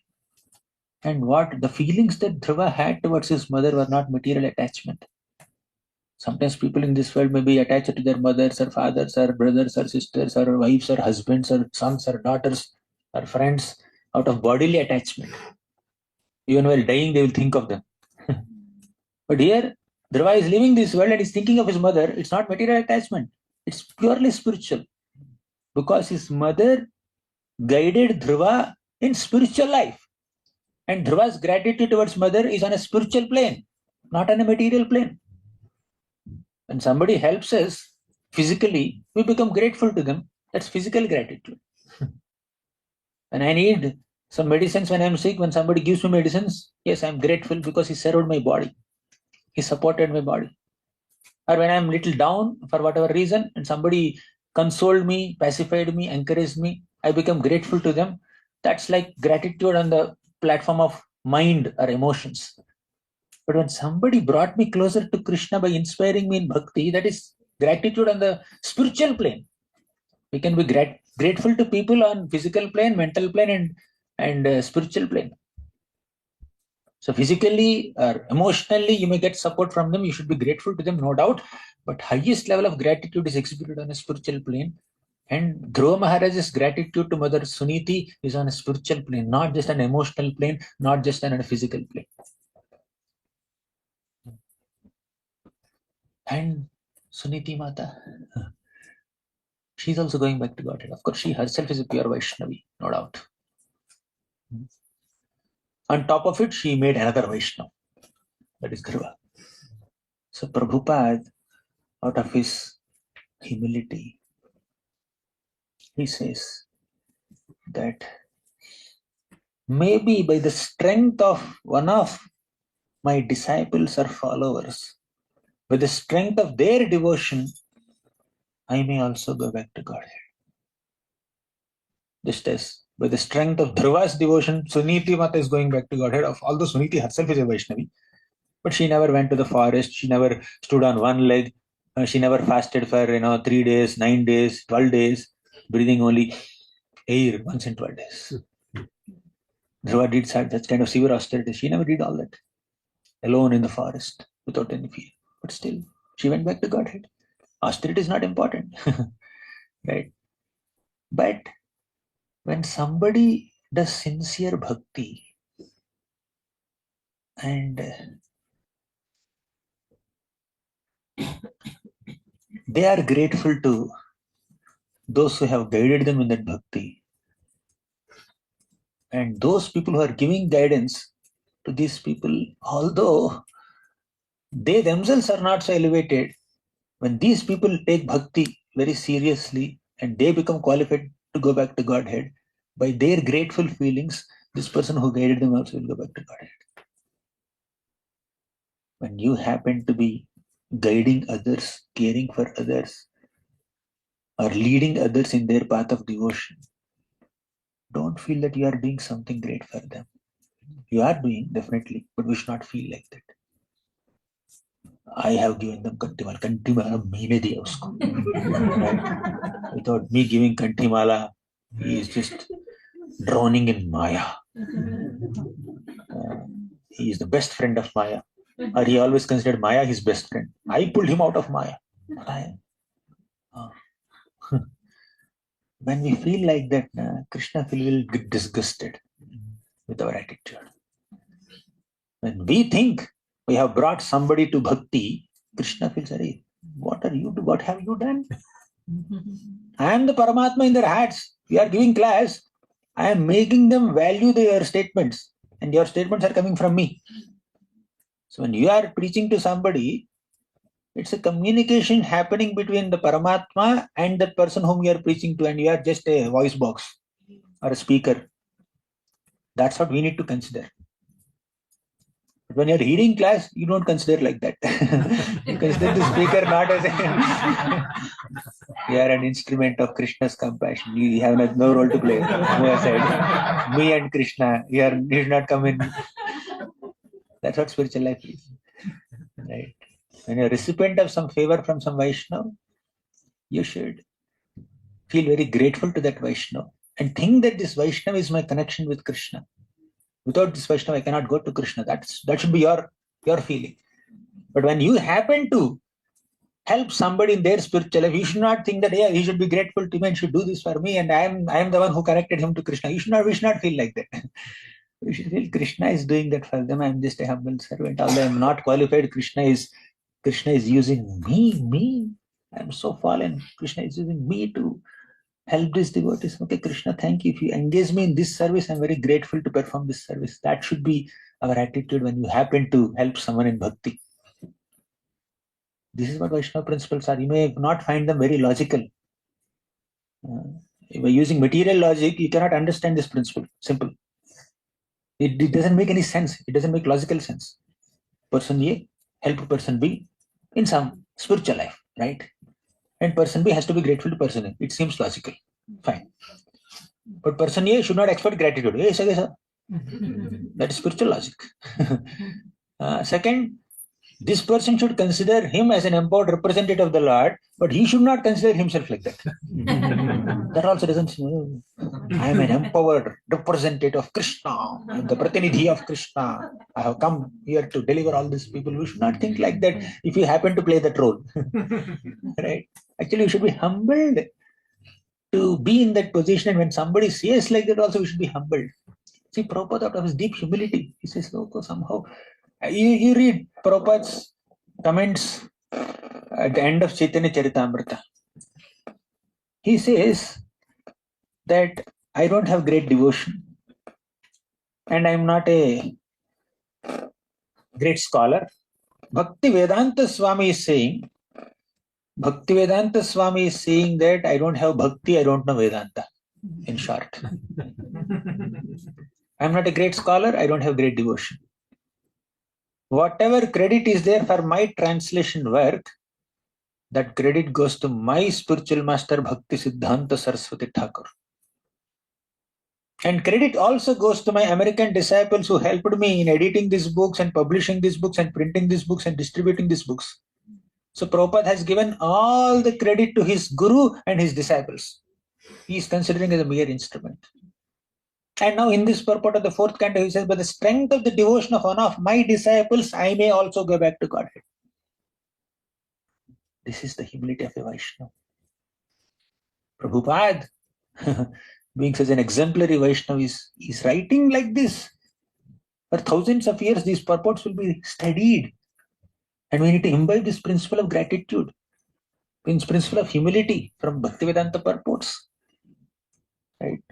And what the feelings that Dhruva had towards his mother were not material attachment. Sometimes people in this world may be attached to their mothers or fathers or brothers or sisters or wives or husbands or sons or daughters or friends out of bodily attachment. Even while dying, they will think of them. But here, Dhruva is leaving this world and is thinking of his mother. It's not material attachment. It's purely spiritual. Because his mother guided Dhruva in spiritual life. And Dhruva's gratitude towards mother is on a spiritual plane, not on a material plane. When somebody helps us physically, we become grateful to them. That's physical gratitude. When I need some medicines when I'm sick, when somebody gives me medicines, yes, I'm grateful because he served my body. He supported my body. Or when I'm little down for whatever reason and somebody consoled me, pacified me, encouraged me, I become grateful to them. That's like gratitude on the platform of mind or emotions. But when somebody brought me closer to Krishna by inspiring me in bhakti, that is gratitude on the spiritual plane. We can be grateful to people on physical plane, mental plane, and spiritual plane. So physically or emotionally, you may get support from them. You should be grateful to them, no doubt. But highest level of gratitude is executed on a spiritual plane. And Dhruva Maharaj's gratitude to Mother Suniti is on a spiritual plane, not just an emotional plane, not just on a physical plane. And Suniti Mata, she's also going back to Godhead. Of course, she herself is a pure Vaishnavi, no doubt. On top of it, she made another Vaishnava, that is Dhruva. So Prabhupada, out of his humility, he says that maybe by the strength of one of my disciples or followers, by the strength of their devotion, I may also go back to Godhead. Just as by the strength of Dhruva's devotion, Suniti Mata is going back to Godhead. Although Suniti herself is a Vaishnavi, but she never went to the forest. She never stood on one leg. She never fasted for 3 days, 9 days, 12 days, breathing only air once in 12 days. Dhruva did that kind of severe austerity. She never did all that. Alone in the forest, without any fear. But still, she went back to Godhead. Austerity is not important. Right? But when somebody does sincere bhakti and they are grateful to those who have guided them in that bhakti. And those people who are giving guidance to these people, although they themselves are not so elevated, when these people take bhakti very seriously and they become qualified to go back to Godhead, by their grateful feelings, this person who guided them also will go back to Godhead. When you happen to be guiding others, caring for others, or leading others in their path of devotion, don't feel that you are doing something great for them. You are doing, definitely, but we should not feel like that. I have given them Kantimala. Kantimala meene diya usko. Right? Without me giving Kantimala, he is just drowning in Maya. He is the best friend of Maya. Or he always considered Maya his best friend. I pulled him out of Maya. When we feel like that, Krishna will get disgusted with our attitude. When we think we have brought somebody to bhakti, Krishna feels, what have you done? I am the Paramatma in their hearts. We are giving class. I am making them value their statements, and your statements are coming from me. So when you are preaching to somebody, it's a communication happening between the Paramatma and that person whom you are preaching to, and you are just a voice box or a speaker. That's what we need to consider. But when you're hearing class, you don't consider like that. You consider the speaker not as you are an instrument of Krishna's compassion. You have no role to play. Move aside. Me and Krishna, you should not come in. That's what spiritual life is. Right? When you're a recipient of some favor from some Vaishnava, you should feel very grateful to that Vaishnava and think that this Vaishnava is my connection with Krishna. Without this Vaishnava, I cannot go to Krishna. That should be your feeling. But when you happen to help somebody in their spiritual life, you should not think that he should be grateful to me and should do this for me, and I am the one who connected him to Krishna. We should not feel like that. We should feel Krishna is doing that for them. I am just a humble servant. Although I am not qualified, Krishna is using me. I am so fallen. Krishna is using me to help these devotees. Okay, Krishna, thank you. If you engage me in this service, I'm very grateful to perform this service. That should be our attitude when you happen to help someone in bhakti. This is what Vaishnava principles are. You may not find them very logical. By using material logic, you cannot understand this principle. Simple. It doesn't make any sense. It doesn't make logical sense. Person A help person B in some spiritual life, right? And person B has to be grateful to person A. It seems logical. Fine. But person A should not expect gratitude. That is spiritual logic. Second, this person should consider him as an empowered representative of the Lord, but he should not consider himself like that. That also doesn't mean I am an empowered representative of Krishna. I am the Pratinidhi of Krishna. I have come here to deliver all these people. We should not think like that if you happen to play that role. Right? Actually, you should be humbled to be in that position, and when somebody says like that, also we should be humbled. See, Prabhupada, out of his deep humility, he says, oh, somehow, you read Prabhupada's comments at the end of Chaitanya Charitamrita. He says that I don't have great devotion and I am not a great scholar. Bhakti Vedanta Swami is saying that I don't have bhakti, I don't know Vedanta. In short, I am not a great scholar, I don't have great devotion. Whatever credit is there for my translation work, that credit goes to my spiritual master Bhakti Siddhanta Saraswati Thakur. And credit also goes to my American disciples who helped me in editing these books and publishing these books and printing these books and distributing these books. So Prabhupada has given all the credit to his guru and his disciples. He is considering as a mere instrument. And now in this purport of the fourth canto, he says, by the strength of the devotion of one of my disciples, I may also go back to Godhead. This is the humility of a Vaishnava. Prabhupada, being such an exemplary Vaishnava, is writing like this. For thousands of years, these purports will be studied. And we need to imbibe this principle of gratitude, this principle of humility from Bhaktivedanta purports. Right?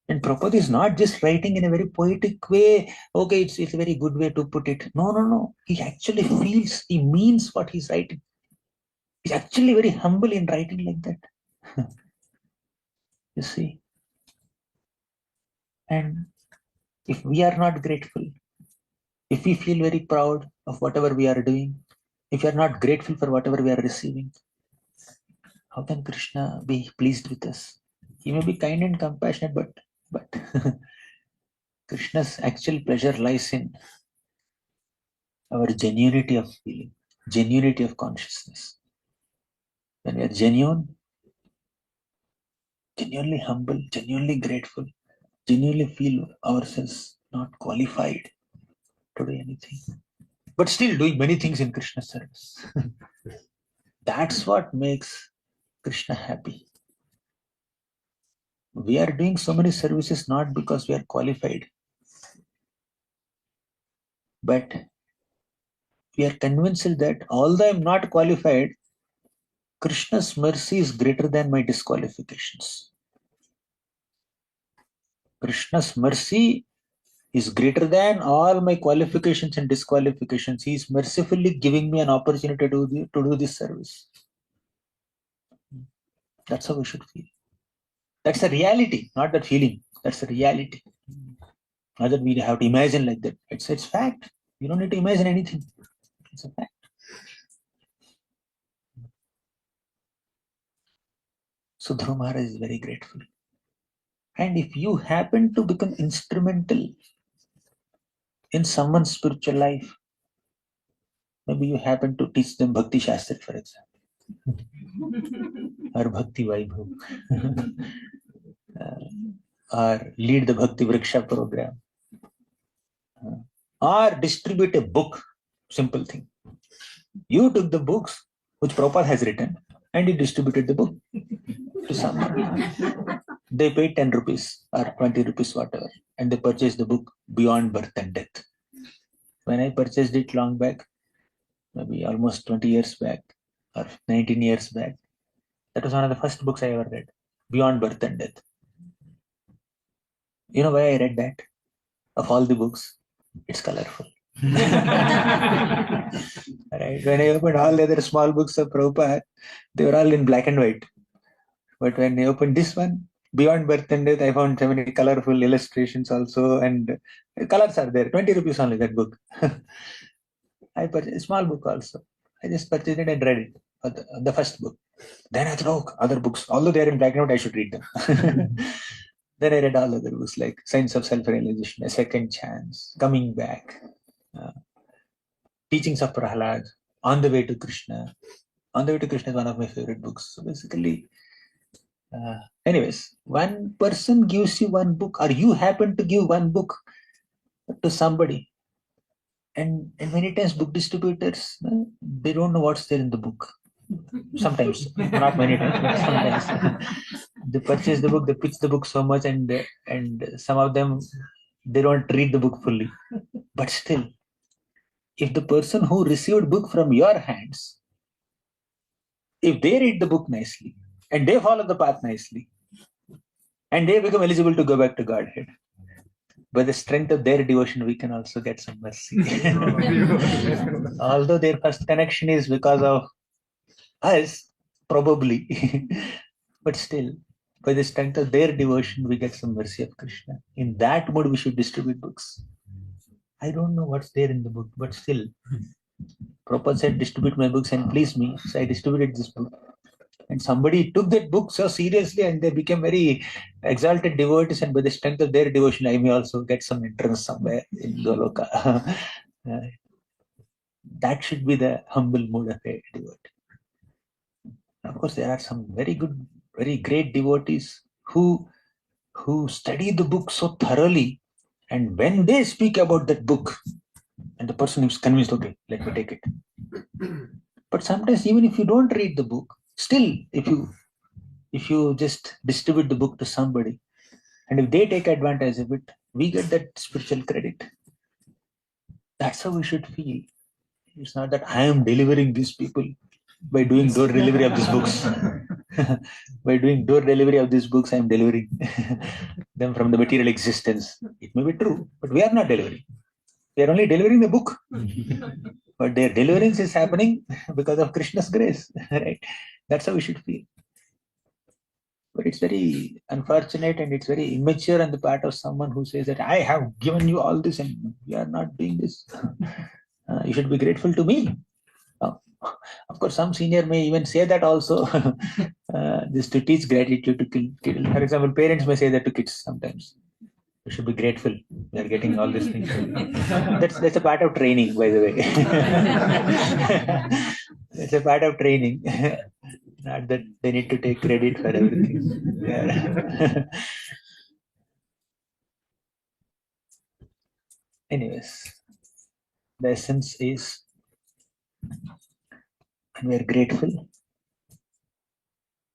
And Prabhupada is not just writing in a very poetic way. Okay, it's a very good way to put it. No. He actually feels, he means what he's writing. He's actually very humble in writing like that. You see. And if we are not grateful, if we feel very proud of whatever we are doing, if we are not grateful for whatever we are receiving, how can Krishna be pleased with us? He may be kind and compassionate, but Krishna's actual pleasure lies in our genuinity of feeling, genuinity of consciousness. When we are genuinely humble, genuinely grateful, genuinely feel ourselves not qualified to do anything, but still doing many things in Krishna's service. That's what makes Krishna happy. We are doing so many services not because we are qualified, but we are convinced that although I am not qualified, Krishna's mercy is greater than my disqualifications. Krishna's mercy is greater than all my qualifications and disqualifications. He is mercifully giving me an opportunity to do this service. That's how we should feel. That's a reality, not that feeling. That's a reality. Not that we have to imagine like that. It's fact. You don't need to imagine anything. It's a fact. So Dhruva Maharaj is very grateful. And if you happen to become instrumental in someone's spiritual life, maybe you happen to teach them Bhakti Shastra, for example, or Bhakti Vaibhav, or lead the Bhakti Vriksha program, or distribute a book, simple thing. You took the books which Prabhupada has written and you distributed the book to someone. They paid 10 rupees or 20 rupees, whatever, and they purchased the book Beyond Birth and Death. When I purchased it long back, maybe almost 20 years back or 19 years back, that was one of the first books I ever read, Beyond Birth and Death. You know why I read that? Of all the books, it's colorful. Right? When I opened all the other small books of Prabhupada, they were all in black and white. But when I opened this one, Beyond Birth and Death, I found so many colorful illustrations also, and colors are there. 20 rupees only, that book. I purchased a small book also. I just purchased it and read it, the first book. Then I thought, oh, other books, although they are in black and white, I should read them. Then I read all other books like Science of Self-Realization, A Second Chance, Coming Back, Teachings of Prahlad, On the Way to Krishna. On the Way to Krishna is one of my favorite books. So basically, anyways, one person gives you one book, or you happen to give one book to somebody, and many times book distributors, they don't know what's there in the book. Sometimes, not many times, but sometimes. They purchase the book, they pitch the book so much, and some of them, they don't read the book fully. But still, if the person who received book from your hands, if they read the book nicely, and they follow the path nicely, and they become eligible to go back to Godhead, by the strength of their devotion, we can also get some mercy. Although their first connection is because of us, probably, but still, by the strength of their devotion, we get some mercy of Krishna. In that mode, we should distribute books. I don't know what's there in the book, but still, Prabhupada said, distribute my books and please me. So I distributed this book. And somebody took that book so seriously and they became very exalted devotees, and by the strength of their devotion, I may also get some entrance somewhere in Goloka. That should be the humble mood of a devotee. Of course, there are some very good, very great devotees who study the book so thoroughly, and when they speak about that book, and the person is convinced, okay, let me take it. But sometimes, even if you don't read the book, still, if you just distribute the book to somebody, And if they take advantage of it, we get that spiritual credit. That's how we should feel. It's not that I am delivering these people by doing door delivery of these books. By doing door delivery of these books, I am delivering them from the material existence. It may be true, but we are not delivering. We are only delivering the book. But their deliverance is happening because of Krishna's grace. Right? That's how we should feel. But it's very unfortunate and it's very immature on the part of someone who says that I have given you all this and you are not doing this. You should be grateful to me. Of course, some senior may even say that also, just to teach gratitude to kids. For example, parents may say that to kids sometimes. You should be grateful. We are getting all these things. That's a part of training, by the way. It's a part of training. Not that they need to take credit for everything. Yeah. Anyways, the essence is when we are grateful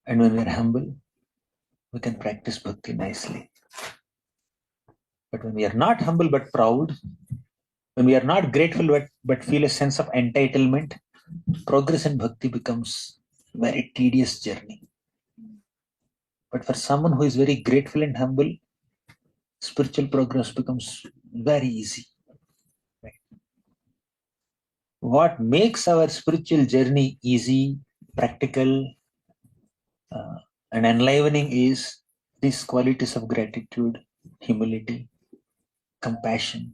and when we are humble, we can practice bhakti nicely. But when we are not humble but proud, when we are not grateful but feel a sense of entitlement, progress in bhakti becomes a very tedious journey. But for someone who is very grateful and humble, spiritual progress becomes very easy. Right? What makes our spiritual journey easy, practical, and enlivening is these qualities of gratitude, humility, compassion,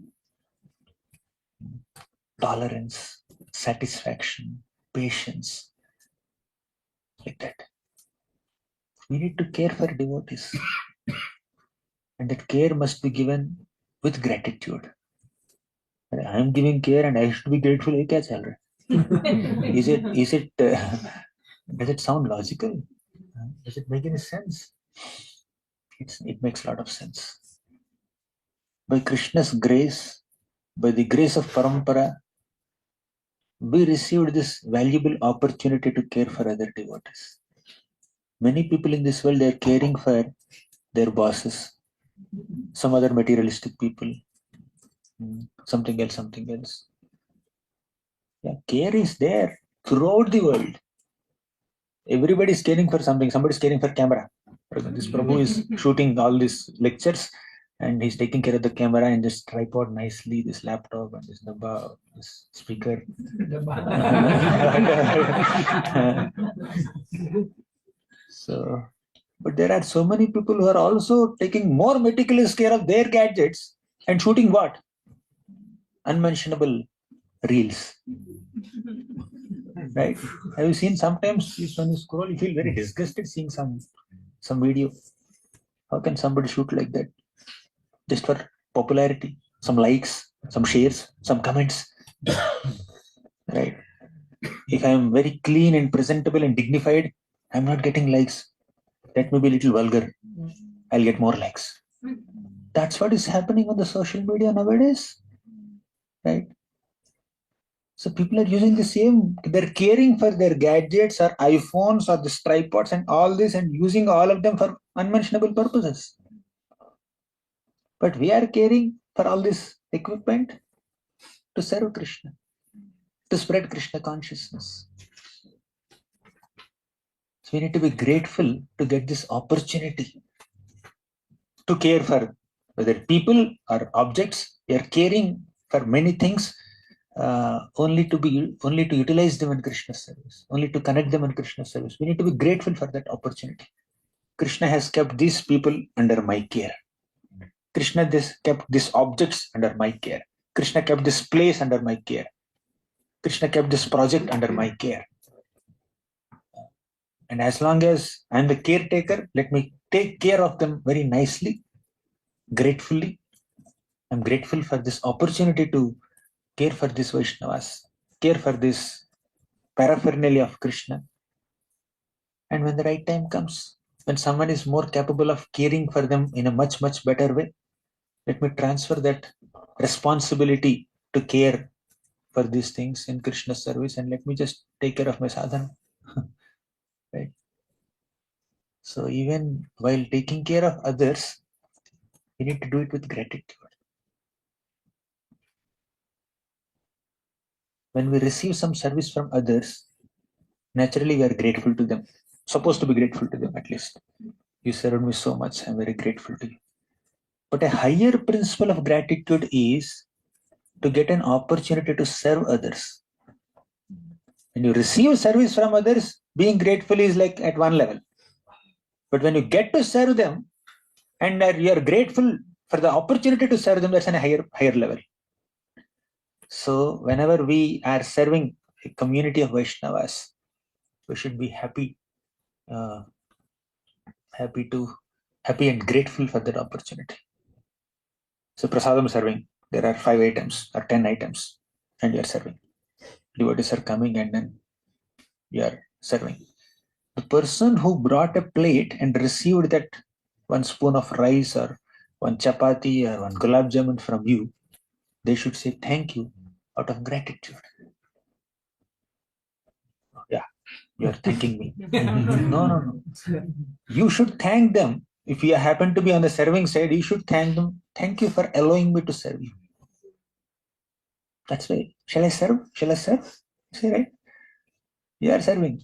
tolerance, satisfaction, patience, like that. We need to care for devotees. And that care must be given with gratitude. I am giving care and I should be grateful. Is it, does it sound logical? Does it make any sense? It makes a lot of sense. By Krishna's grace, by the grace of Parampara, we received this valuable opportunity to care for other devotees. Many people in this world, they are caring for their bosses, some other materialistic people, something else. Yeah, care is there throughout the world. Everybody is caring for something. Somebody is caring for camera. For example, this Prabhu is shooting all these lectures and he's taking care of the camera and just tripod nicely, this laptop and this dabba, this speaker. So, but there are so many people who are also taking more meticulous care of their gadgets and shooting what? Unmentionable reels. Right? Have you seen sometimes when you scroll, you feel very disgusted seeing some video. How can somebody shoot like that? Just for popularity, some likes, some shares, some comments. Right? If I am very clean and presentable and dignified, I'm not getting likes. That may be a little vulgar. I'll get more likes. That's what is happening on the social media nowadays. Right? So people are using the same, they're caring for their gadgets or iPhones or the tripods and all this and using all of them for unmentionable purposes. But we are caring for all this equipment to serve Krishna, to spread Krishna consciousness. So we need to be grateful to get this opportunity to care for whether people or objects. We are caring for many things. Only to utilize them in Krishna's service, only to connect them in Krishna's service. We need to be grateful for that opportunity. Krishna has kept these people under my care. Krishna kept these objects under my care. Krishna kept this place under my care. Krishna kept this project under my care. And as long as I am the caretaker, let me take care of them very nicely, gratefully. I'm grateful for this opportunity to care for these Vaishnavas, care for this paraphernalia of Krishna. And when the right time comes, when someone is more capable of caring for them in a much, much better way, let me transfer that responsibility to care for these things in Krishna's service and let me just take care of my sadhana. Right? So even while taking care of others, You need to do it with gratitude. When we receive some service from others, naturally we are grateful to them. Supposed to be grateful to them at least. You served me so much, I'm very grateful to you. But a higher principle of gratitude is to get an opportunity to serve others. When you receive service from others, being grateful is like at one level. But when you get to serve them and you are grateful for the opportunity to serve them, that's on a higher level. So whenever we are serving a community of Vaishnavas, we should be happy and grateful for that opportunity. So prasadam serving, there are 5 items or 10 items, and you are serving. Devotees are coming and then you are serving. The person who brought a plate and received that 1 spoon of rice or 1 chapati or 1 gulab jamun from you, they should say thank you out of gratitude. Yeah, you are thanking me. No. You should thank them. If you happen to be on the serving side, you should thank them. Thank you for allowing me to serve you. That's why. Shall I serve? Shall I serve? Say right. You are serving.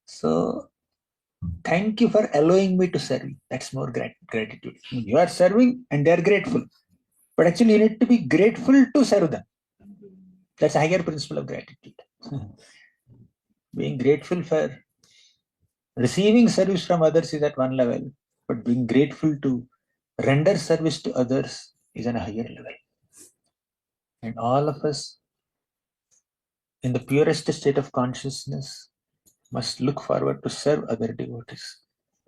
So thank you for allowing me to serve you. That's more gratitude. You are serving and they are grateful. But actually, you need to be grateful to serve them. That's a higher principle of gratitude. Being grateful for receiving service from others is at one level, but being grateful to render service to others is on a higher level. And all of us, in the purest state of consciousness, must look forward to serve other devotees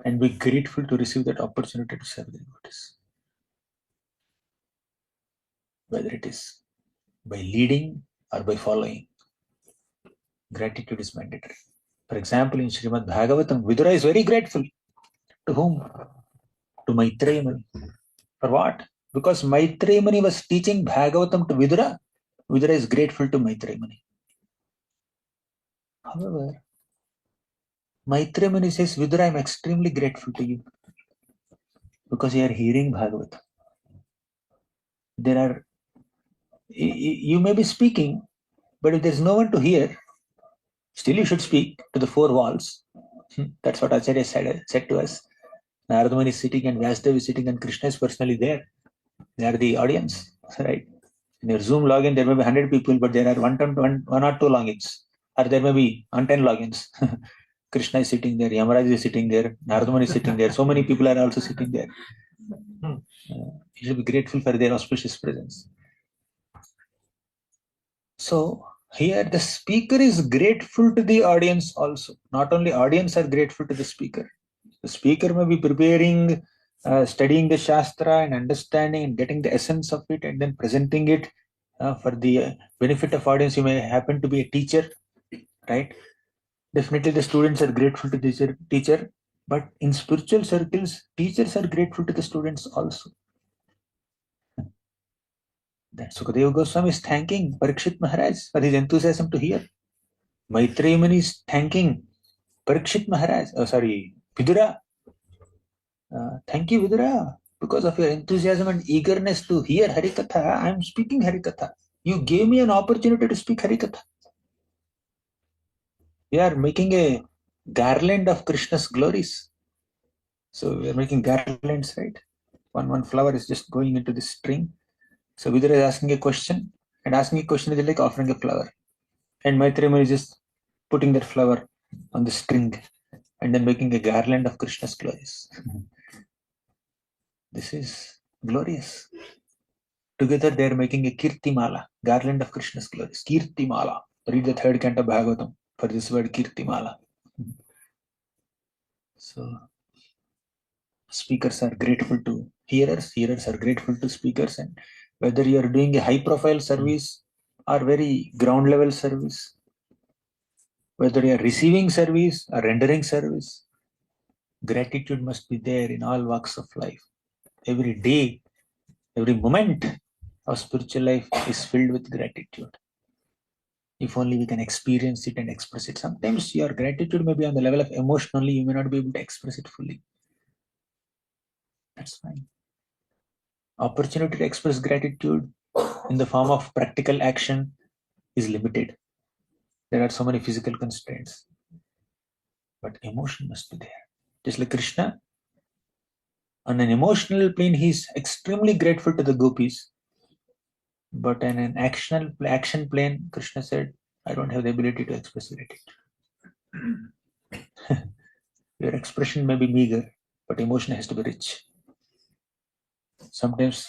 and be grateful to receive that opportunity to serve the devotees. Whether it is by leading or by following, gratitude is mandatory. For example, in Srimad Bhagavatam, Vidura is very grateful. To whom? To Maitreya Muni. For what? Because Maitreya Muni was teaching Bhagavatam to Vidura. Vidura is grateful to Maitreya Muni. However, Maitreya Muni says, Vidura, I am extremely grateful to you because you are hearing Bhagavatam. You may be speaking, but if there is no one to hear, still you should speak to the 4 walls. That's what Acharya said to us. Narada Muni is sitting and Vyasdev is sitting and Krishna is personally there. They are the audience, right? In your Zoom login, there may be 100 people, but there are one or two logins. Or there may be 10 logins. Krishna is sitting there, Yamaraj is sitting there, Narada Muni is sitting there. So many people are also sitting there. You should be grateful for their auspicious presence. So here the speaker is grateful to the audience also. Not only audience are grateful to the speaker. The speaker may be preparing, studying the Shastra and understanding and getting the essence of it and then presenting it for the benefit of audience. You may happen to be a teacher, right? Definitely the students are grateful to the teacher, but in spiritual circles, teachers are grateful to the students also. That Sukadeva Goswami is thanking Parikshit Maharaj for his enthusiasm to hear. Maitreya Muni is thanking Parikshit Maharaj, Vidura. Thank you, Vidura, because of your enthusiasm and eagerness to hear Harikatha. I am speaking Harikatha. You gave me an opportunity to speak Harikatha. We are making a garland of Krishna's glories. So we are making garlands, right? One flower is just going into the string. So Vidura is asking a question, and asking a question is like offering a flower. And Maitreya is just putting that flower on the string and then making a garland of Krishna's glories. This is glorious. Together they are making a Kirtimala, garland of Krishna's glories. Kirtimala. Read the 3rd canto of Bhagavatam for this word Kirtimala. So speakers are grateful to hearers, hearers are grateful to speakers, and whether you are doing a high profile service or very ground level service, whether you are receiving service or rendering service, gratitude must be there in all walks of life. Every day, every moment of spiritual life is filled with gratitude. If only we can experience it and express it. Sometimes your gratitude may be on the level of emotion only, you may not be able to express it fully. That's fine. Opportunity to express gratitude in the form of practical action is limited. There are so many physical constraints, but emotion must be there. Just like Krishna, on an emotional plane, he's extremely grateful to the gopis, but on an action plane, Krishna said, I don't have the ability to express gratitude. Your expression may be meager, but emotion has to be rich. Sometimes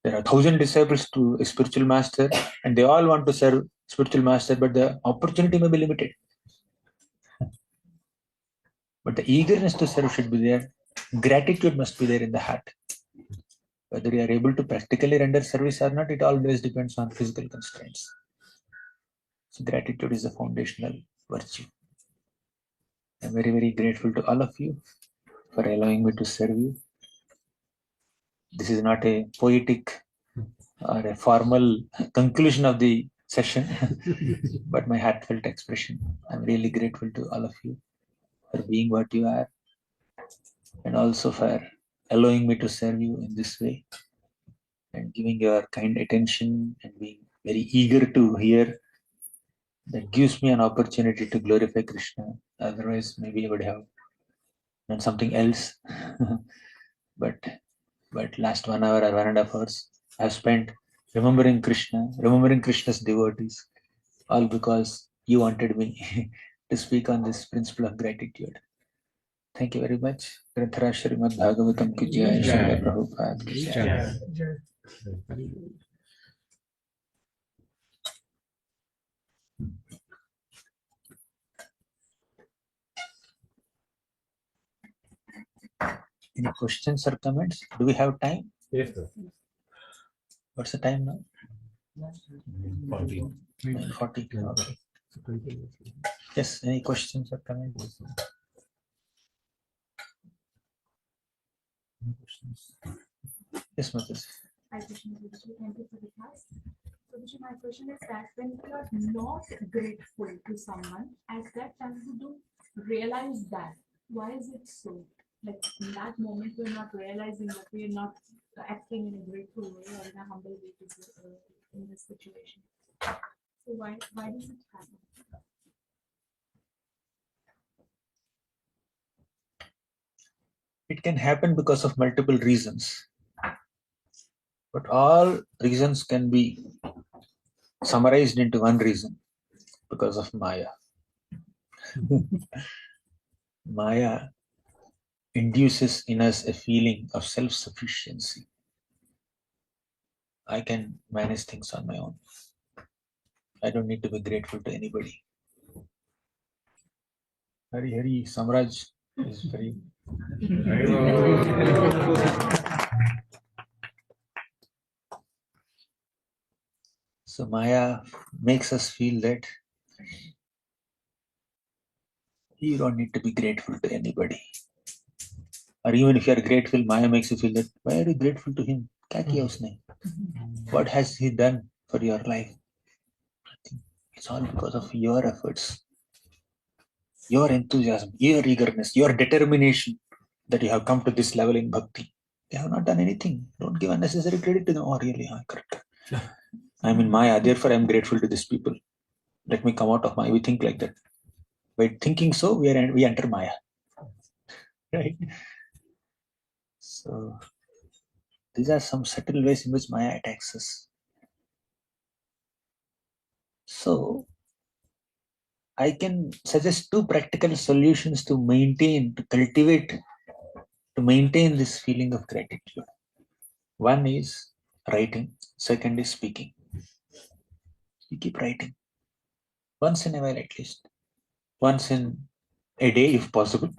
there are 1,000 disciples to a spiritual master, and they all want to serve spiritual master, but the opportunity may be limited. But the eagerness to serve should be there. Gratitude must be there in the heart. Whether you are able to practically render service or not, it always depends on physical constraints. So gratitude is a foundational virtue. I'm very, very grateful to all of you for allowing me to serve you. This is not a poetic or a formal conclusion of the session, but my heartfelt expression. I'm really grateful to all of you for being what you are, and also for allowing me to serve you in this way and giving your kind attention and being very eager to hear. That gives me an opportunity to glorify Krishna. Otherwise, maybe I would have done something else. but last 1 hour or 1.5 hours I've spent remembering Krishna, remembering Krishna's devotees, all because you wanted me to speak on this principle of gratitude. Thank you very much. Granthara Srimad Bhagavatam ki jai, Srila Prabhupada ki jai. Any questions or comments? Do we have time? Yes, sir. What's the time now? 40. 9:40. Okay. Yes, any questions or comments? Any questions? Yes, Mrs. Hi, Krishna. Thank you for the class. So, my question is that when you are not grateful to someone, at that time you don't realize that. Why is it so? Like in that moment, we're not realizing that we are not acting in a grateful way or in a humble way in this situation. So, why does it happen? It can happen because of multiple reasons, but all reasons can be summarized into one reason: because of Maya. Maya induces in us a feeling of self-sufficiency. I can manage things on my own. I don't need to be grateful to anybody. Hari Samraj is very. So Maya makes us feel that you don't need to be grateful to anybody. Or even if you are grateful, Maya makes you feel that, why are you grateful to him? Kya kiya usne? What has he done for your life? It's all because of your efforts, your enthusiasm, your eagerness, your determination that you have come to this level in bhakti. They have not done anything. Don't give unnecessary credit to them. Oh, really? Correct. I'm in Maya, therefore I'm grateful to these people. Let me come out of Maya. We think like that. By thinking so, we enter Maya. Right? So these are some subtle ways in which Maya attacks us. So I can suggest 2 practical solutions to cultivate, to maintain this feeling of gratitude. One is writing, second is speaking. You keep writing. Once in a while at least. Once in a day if possible.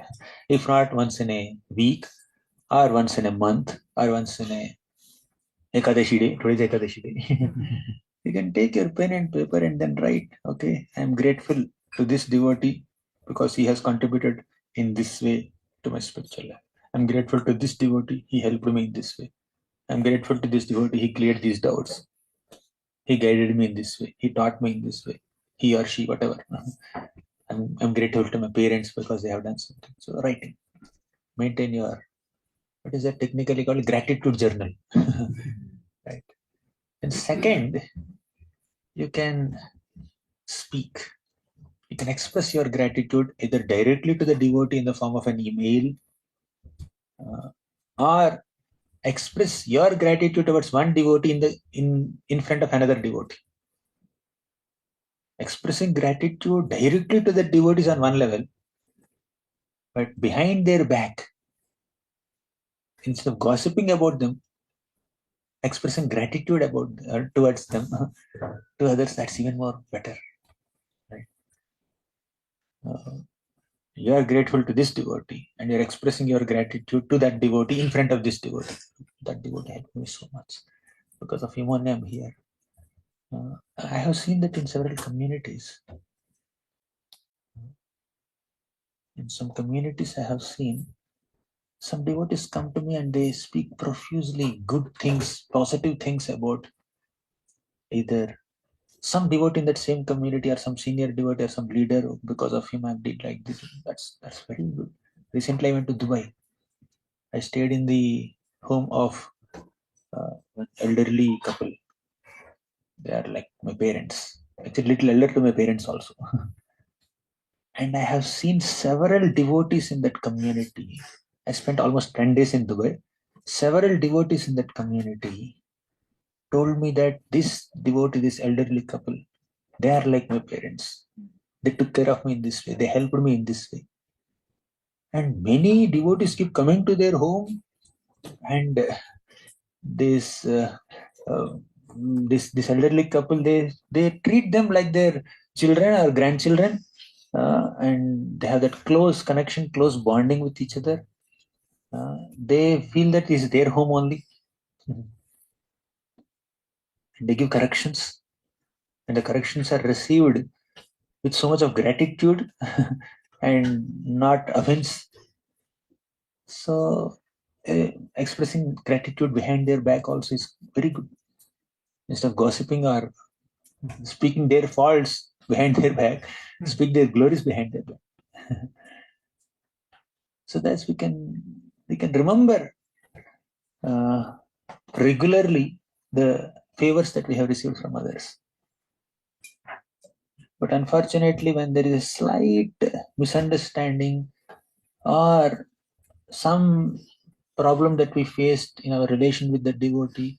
If not, once in a week, or once in a month, or once in a Ekadashi day. Today's Ekadashi day. You can take your pen and paper and then write, okay, I am grateful to this devotee because he has contributed in this way to my spiritual life. I'm grateful to this devotee, he helped me in this way. I'm grateful to this devotee, he cleared these doubts. He guided me in this way. He taught me in this way. He or she, whatever. I'm grateful to my parents because they have done something. So writing. Maintain your What is that technically called? Gratitude journal. Right. And second, you can speak. You can express your gratitude either directly to the devotee in the form of an email, or express your gratitude towards one devotee in front of another devotee. Expressing gratitude directly to the devotees on one level, but behind their back, instead of gossiping about them, expressing gratitude towards them to others, that's even more better. Right? You are grateful to this devotee, and you're expressing your gratitude to that devotee in front of this devotee. That devotee helped me so much. Because of him only I'm here. I have seen that in several communities. In some communities, I have seen some devotees come to me and they speak profusely good things, positive things about either some devotee in that same community or some senior devotee or some leader. Because of him, I did like this. That's very good. Recently, I went to Dubai. I stayed in the home of an elderly couple. They are like my parents. Actually, little elder to my parents also. And I have seen several devotees in that community. I spent almost 10 days in Dubai. Several devotees in that community told me that this devotee, this elderly couple, they are like my parents. They took care of me in this way. They helped me in this way. And many devotees keep coming to their home, and this this elderly couple, they treat them like their children or grandchildren, and they have that close connection, close bonding with each other. They feel that is their home only. They give corrections, and the corrections are received with so much of gratitude and not offense. So, expressing gratitude behind their back also is very good. Instead of gossiping or speaking their faults behind their back, speak their glories behind their back. So that we can remember regularly the favors that we have received from others. But unfortunately, when there is a slight misunderstanding or some problem that we faced in our relation with the devotee,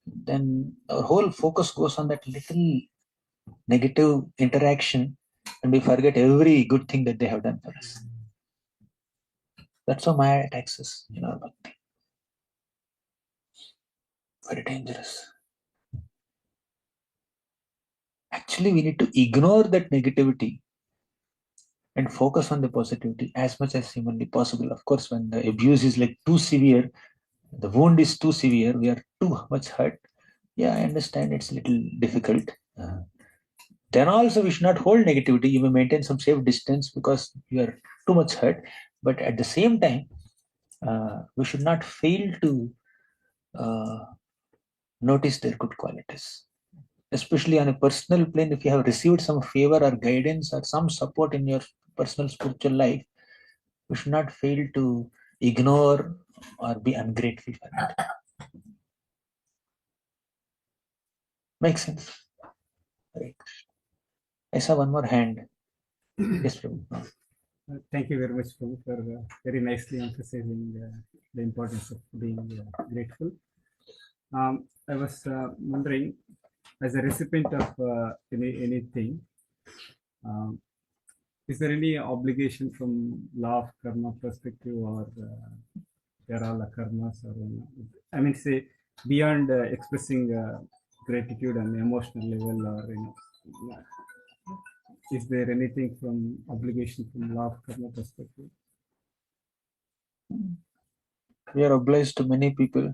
then our whole focus goes on that little negative interaction, and we forget every good thing that they have done for us. That's how Maya attacks us in our bhakti. Very dangerous. Actually, we need to ignore that negativity and focus on the positivity as much as humanly possible. Of course, when the abuse is like too severe, the wound is too severe, we are too much hurt. Yeah, I understand it's a little difficult. Then also we should not hold negativity. You may maintain some safe distance because you are too much hurt. But at the same time, we should not fail to notice their good qualities. Especially on a personal plane, if you have received some favor or guidance or some support in your personal spiritual life, we should not fail to ignore or be ungrateful for it. Makes sense? Right. I saw one more hand. Yes, Prabhu. Thank you very much, Prabhu, for very nicely emphasizing the importance of being grateful. I was wondering, as a recipient of anything, is there any obligation from law of karma perspective, or there are all karmas, or I mean, say beyond expressing gratitude on the emotional level, or is there anything from obligation from law of karma perspective? We are obliged to many people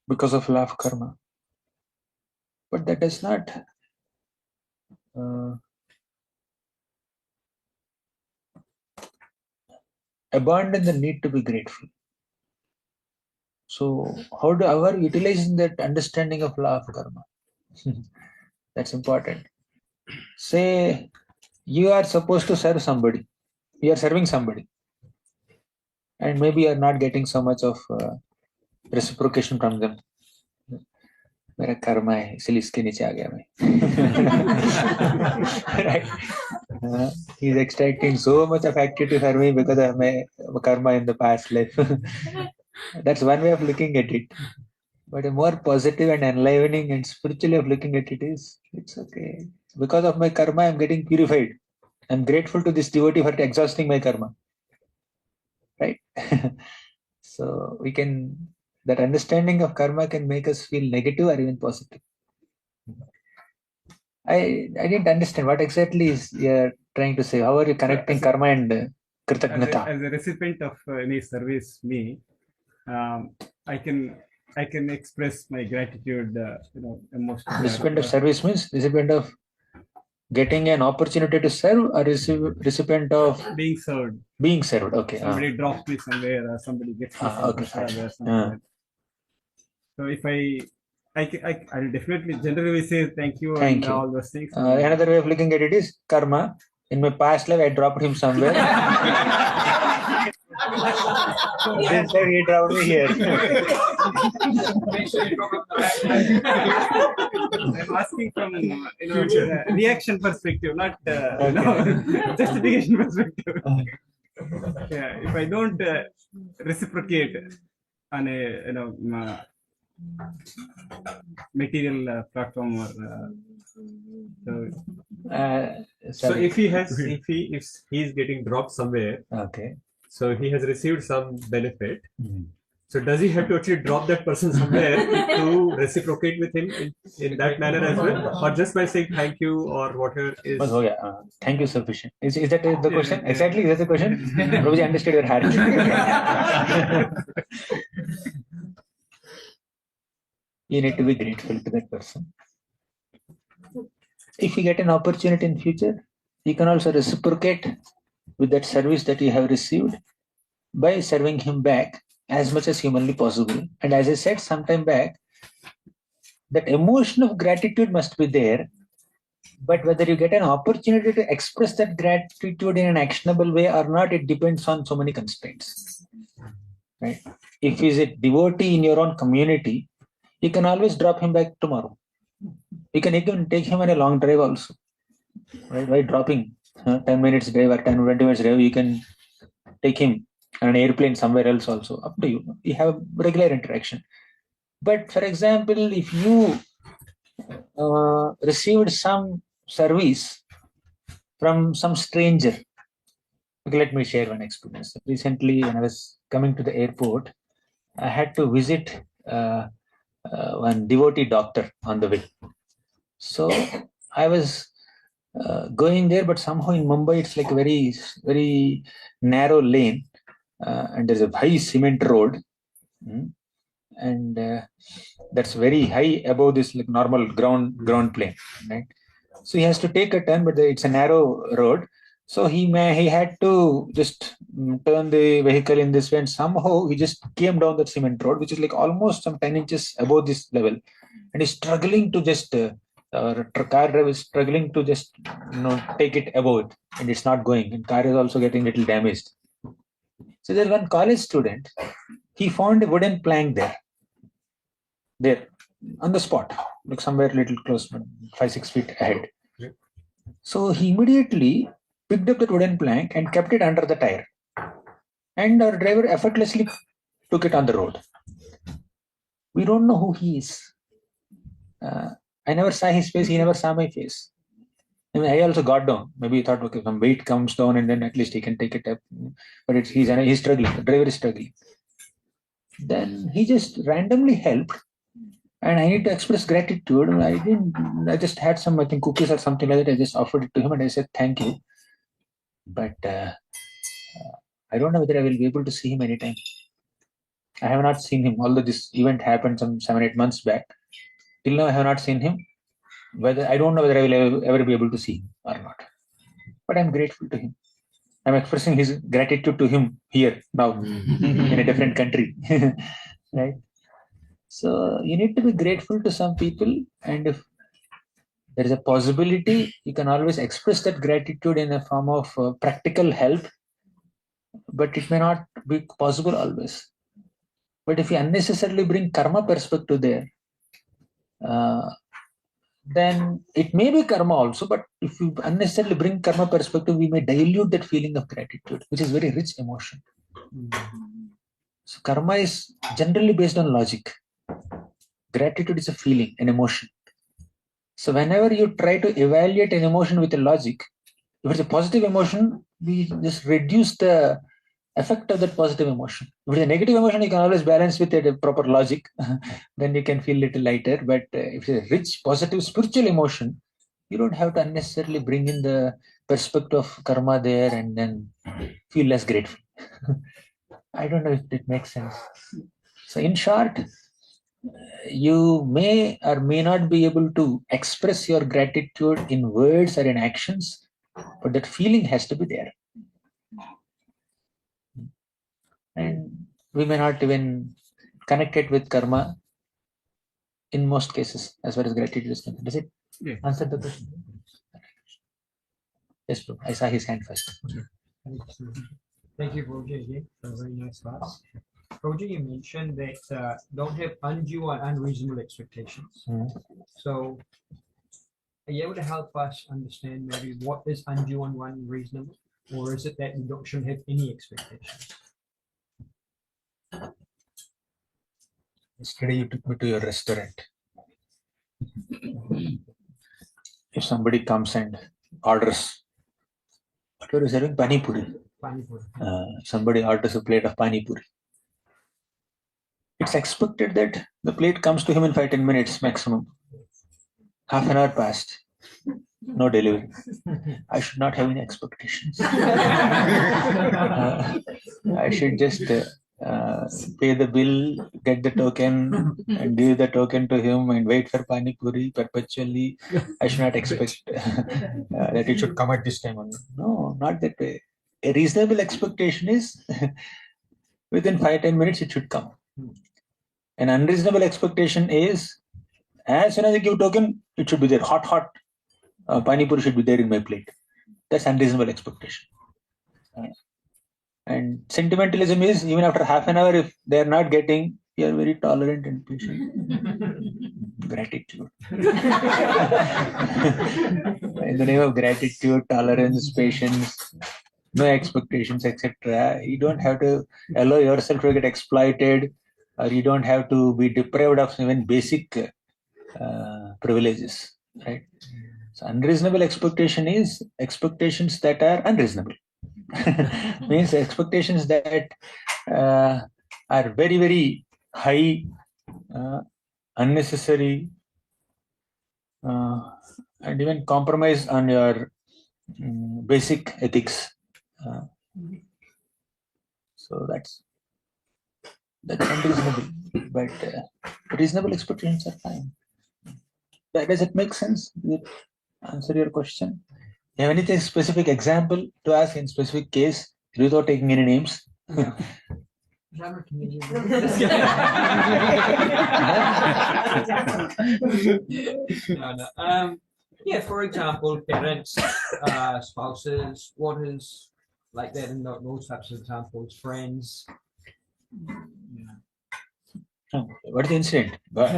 because of law of karma. But that does not abandon the need to be grateful. So, how are we utilizing that understanding of law of karma? That's important. Say you are supposed to serve somebody, you are serving somebody. and maybe you're not getting so much of reciprocation from them. मेरा कर्मा है इसलिए इसके नीचे आ गया मैं. Right? He's extracting so much of activity for me because of my karma in the past life. That's one way of looking at it. But a more positive and enlivening and spiritual way of looking at it is, it's okay. Because of my karma, I'm getting purified. I'm grateful to this devotee for exhausting my karma. Right? So we can, that understanding of karma can make us feel negative or even positive. I didn't understand what exactly is you're trying to say. How are you connecting karma and kritagnata? As a recipient of any service, I can express my gratitude, emotionally. Recipient of service means recipient of getting an opportunity to serve, or recipient of being served. Being served, okay. Somebody drops me somewhere, or somebody gets me some okay, prasad or something. Like that. So if I'll definitely generally say thank you and all those things. Another way of looking at it is karma. In my past life, I dropped him somewhere. This time he dropped me here. I'm asking from reaction perspective, not justification perspective. Yeah, if I don't reciprocate on a material platform or so if he's getting dropped somewhere, okay, so he has received some benefit. So does he have to actually drop that person somewhere to reciprocate with him in that manner as well, or just by saying thank you or whatever is? Oh yeah, thank you sufficient. Is that the question? Exactly, is that the question? Prabhuji understood your heart. You need to be grateful to that person. If you get an opportunity in future, you can also reciprocate with that service that you have received by serving him back as much as humanly possible. And as I said sometime back, that emotion of gratitude must be there, but whether you get an opportunity to express that gratitude in an actionable way or not, it depends on so many constraints. Right? If he's a devotee in your own community, you can always drop him back tomorrow. You can even take him on a long drive also. Right? By dropping 10 minutes drive or 10 20 minutes drive, you can take him on an airplane somewhere else also. Up to you. You have regular interaction. But for example, if you received some service from some stranger, okay, let me share one experience. Recently, when I was coming to the airport, I had to visit one devotee doctor on the way. So I was going there, but somehow in Mumbai it's like a very, very narrow lane, and there's a high cement road, and that's very high above this like normal ground plane, right? So he has to take a turn, but it's a narrow road. So he had to just turn the vehicle in this way, and somehow he just came down that cement road, which is like almost some 10 inches above this level, and he's struggling to just car driver is struggling to just take it above it, and it's not going, and car is also getting a little damaged. So there's one college student, he found a wooden plank there on the spot, like somewhere little close, 5-6 feet ahead. So he immediately picked up that wooden plank and kept it under the tire, and our driver effortlessly took it on the road. We don't know who he is. I never saw his face, he never saw my face. I mean, I also got down. Maybe he thought, okay, some weight comes down and then at least he can take it up. But he's struggling, the driver is struggling. Then he just randomly helped, and I need to express gratitude. I just had some, I think, cookies or something like that. I just offered it to him and I said, thank you. But I don't know whether I will be able to see him anytime. I have not seen him, although this event happened some 7-8 months back. Till now, I have not seen him. I don't know whether I will ever be able to see him or not. But I'm grateful to him. I'm expressing his gratitude to him here now in a different country. Right? So you need to be grateful to some people, and if there is a possibility, you can always express that gratitude in a form of practical help, but it may not be possible always. But if you unnecessarily bring karma perspective there, then it may be karma also, but if you unnecessarily bring karma perspective, we may dilute that feeling of gratitude, which is very rich emotion. So karma is generally based on logic. Gratitude is a feeling, an emotion. So whenever you try to evaluate an emotion with a logic, if it's a positive emotion, we just reduce the effect of that positive emotion. If it's a negative emotion, you can always balance with a proper logic. Then you can feel a little lighter. But if it's a rich, positive, spiritual emotion, you don't have to unnecessarily bring in the perspective of karma there and then feel less grateful. I don't know if it makes sense. So in short, you may or may not be able to express your gratitude in words or in actions, but that feeling has to be there. And we may not even connect it with karma in most cases, as far as gratitude is concerned. Does it answer the question? Yes, bro. I saw his hand first. Thank you, Roger, again, for a very nice class. Roger, you mentioned that don't have undue and unreasonable expectations. So, are you able to help us understand maybe what is undue and unreasonable, or is it that you shouldn't have any expectations? Yesterday you took me to your restaurant. If somebody comes and orders, what are you serving? Pani puri. Pani puri. Somebody orders a plate of pani puri. It's expected that the plate comes to him in 5-10 minutes maximum. Half an hour passed. No delivery. I should not have any expectations. I should just pay the bill, get the token, and give the token to him and wait for pani puri perpetually. I should not expect that it should come at this time only. No, not that way. A reasonable expectation is within 5-10 minutes it should come. An unreasonable expectation is as soon as I give token, it should be there. Hot pani puri should be there in my plate. That's unreasonable expectation. And sentimentalism is even after half an hour, if they are not getting, you are very tolerant and patient. Gratitude. In the name of gratitude, tolerance, patience, no expectations, etc. You don't have to allow yourself to get exploited, or you don't have to be deprived of even basic privileges. Right? So unreasonable expectation is expectations that are unreasonable. Means expectations that are very, very high, unnecessary, and even compromise on your basic ethics. So that's unreasonable, but reasonable expectations are fine. Does it make sense? Does it answer your question? You have anything specific example to ask in specific case without taking any names? Yeah, for example, parents, spouses, what is like that in those types of examples, friends. What is the incident? What's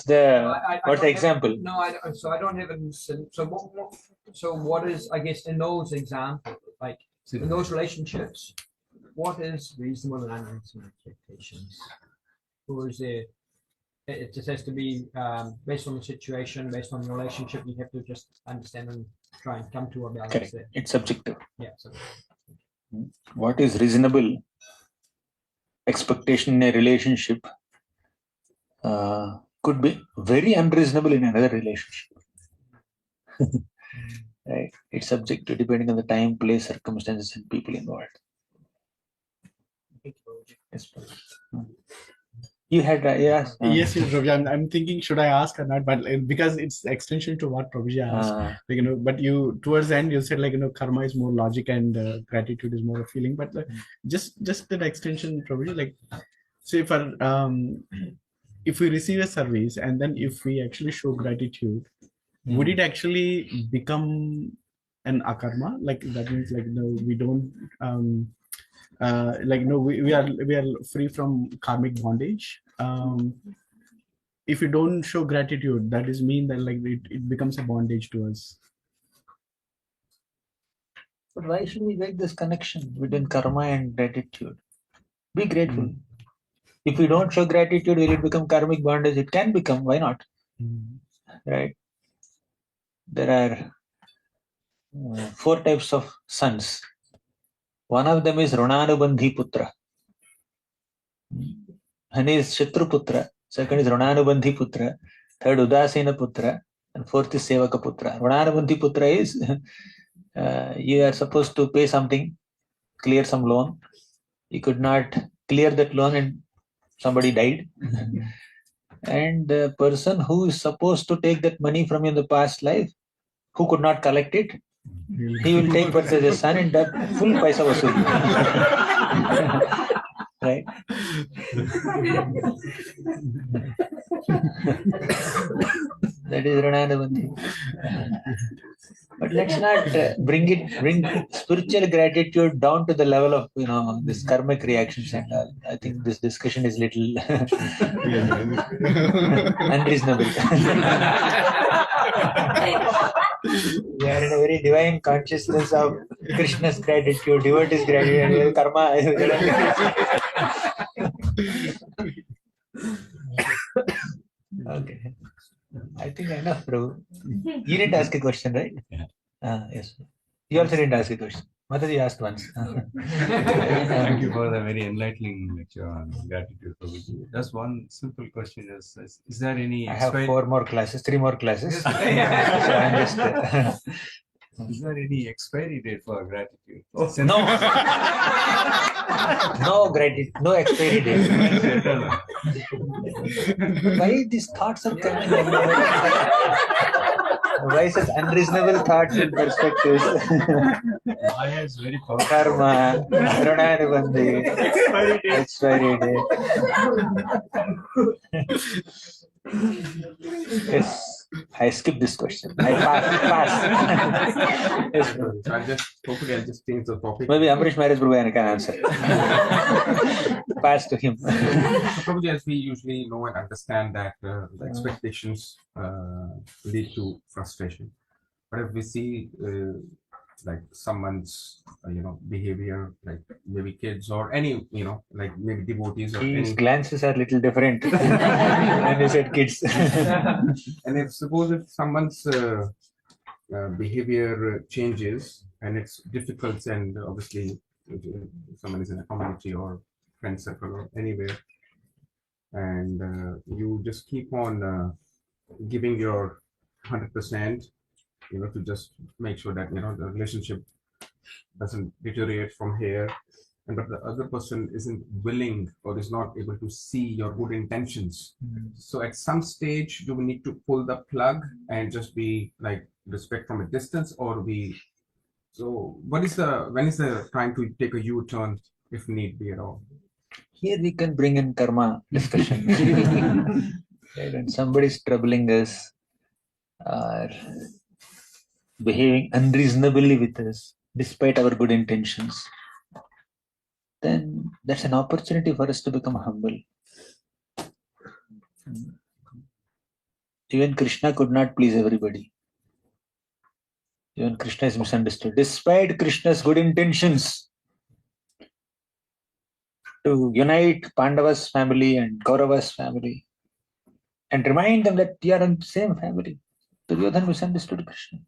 the example? So I don't have an incident. So what is, I guess, in those examples, like in those relationships, what is reasonable and unreasonable expectations? Or is there, it just has to be based on the situation, based on the relationship, you have to just understand and try and come to a balance. Correct. There. It's subjective. Yeah. What is reasonable expectation in a relationship could be very unreasonable in another relationship. Right? It's subjective depending on the time, place, circumstances, and people involved. Yes, you had yes. Yes, Ravi. I'm thinking, should I ask or not? But because it's extension to what Prabhuji asked, But you towards the end you said karma is more logic and gratitude is more a feeling. But just that extension, Prabhuji, say for if we receive a service and then if we actually show gratitude, would it actually become an akarma? That means we don't we are free from karmic bondage. If you don't show gratitude, that is mean that it becomes a bondage to us. But why should we make this connection between karma and gratitude? Be grateful. If we don't show gratitude, will it become karmic bondage? It can become. Why not? Right? There are 4 types of sons. One of them is Runanubandhi Putra. One is Shatru Putra. Second is Runanubandhi Putra. Third, Udasina Putra. And fourth is Sevaka Putra. Runanubandhi Putra is you are supposed to pay something, clear some loan. You could not clear that loan and somebody died. And the person who is supposed to take that money from you in the past life, who could not collect it, he will take birth as a son and that full paisa vasool. Right? That is Rananavandhi. But let's not bring spiritual gratitude down to the level of this karmic reactions and all. I think this discussion is little unreasonable. We are in a very divine consciousness of Krishna's gratitude, devotee's gratitude, and karma. Okay. I think enough, Prabhu. You didn't ask a question, right? Yeah. Yes. You also didn't ask a question. Mother, you asked once. Thank you for the very enlightening lecture on gratitude, Prabhuji. Just one simple question is there any I have 3 more classes. So I'm just... Is there any expiry date for gratitude? No. No gratitude, no expiry date. Why these thoughts are coming? Why such unreasonable thoughts and perspectives? Maya is very powerful. Karma, Rananavandhi, expiry date. Yes. I skipped this question. I pass. Yes, Hopefully I'll just change the topic. maybe Amrish Marriage Prabhu can answer. Pass to him. Probably, as we usually know and understand that the expectations lead to frustration. But if we see like someone's behavior, like maybe kids or any like maybe devotees or His any, glances are little different when you said kids. and if someone's behavior changes and it's difficult, and obviously if someone is in a community or friend circle or anywhere, and you just keep on giving your 100%, to just make sure that the relationship doesn't deteriorate from here, and but the other person isn't willing or is not able to see your good intentions. So at some stage, do we need to pull the plug and just be like respect from a distance, or when is the time to take a U-turn if need be at all? Here we can bring in karma discussion. Right? When somebody is troubling us or behaving unreasonably with us despite our good intentions, then that's an opportunity for us to become humble. Even Krishna could not please everybody. Even Krishna is misunderstood. Despite Krishna's good intentions to unite Pandava's family and Kaurava's family and remind them that we are in the same family, Duryodhana misunderstood Krishna.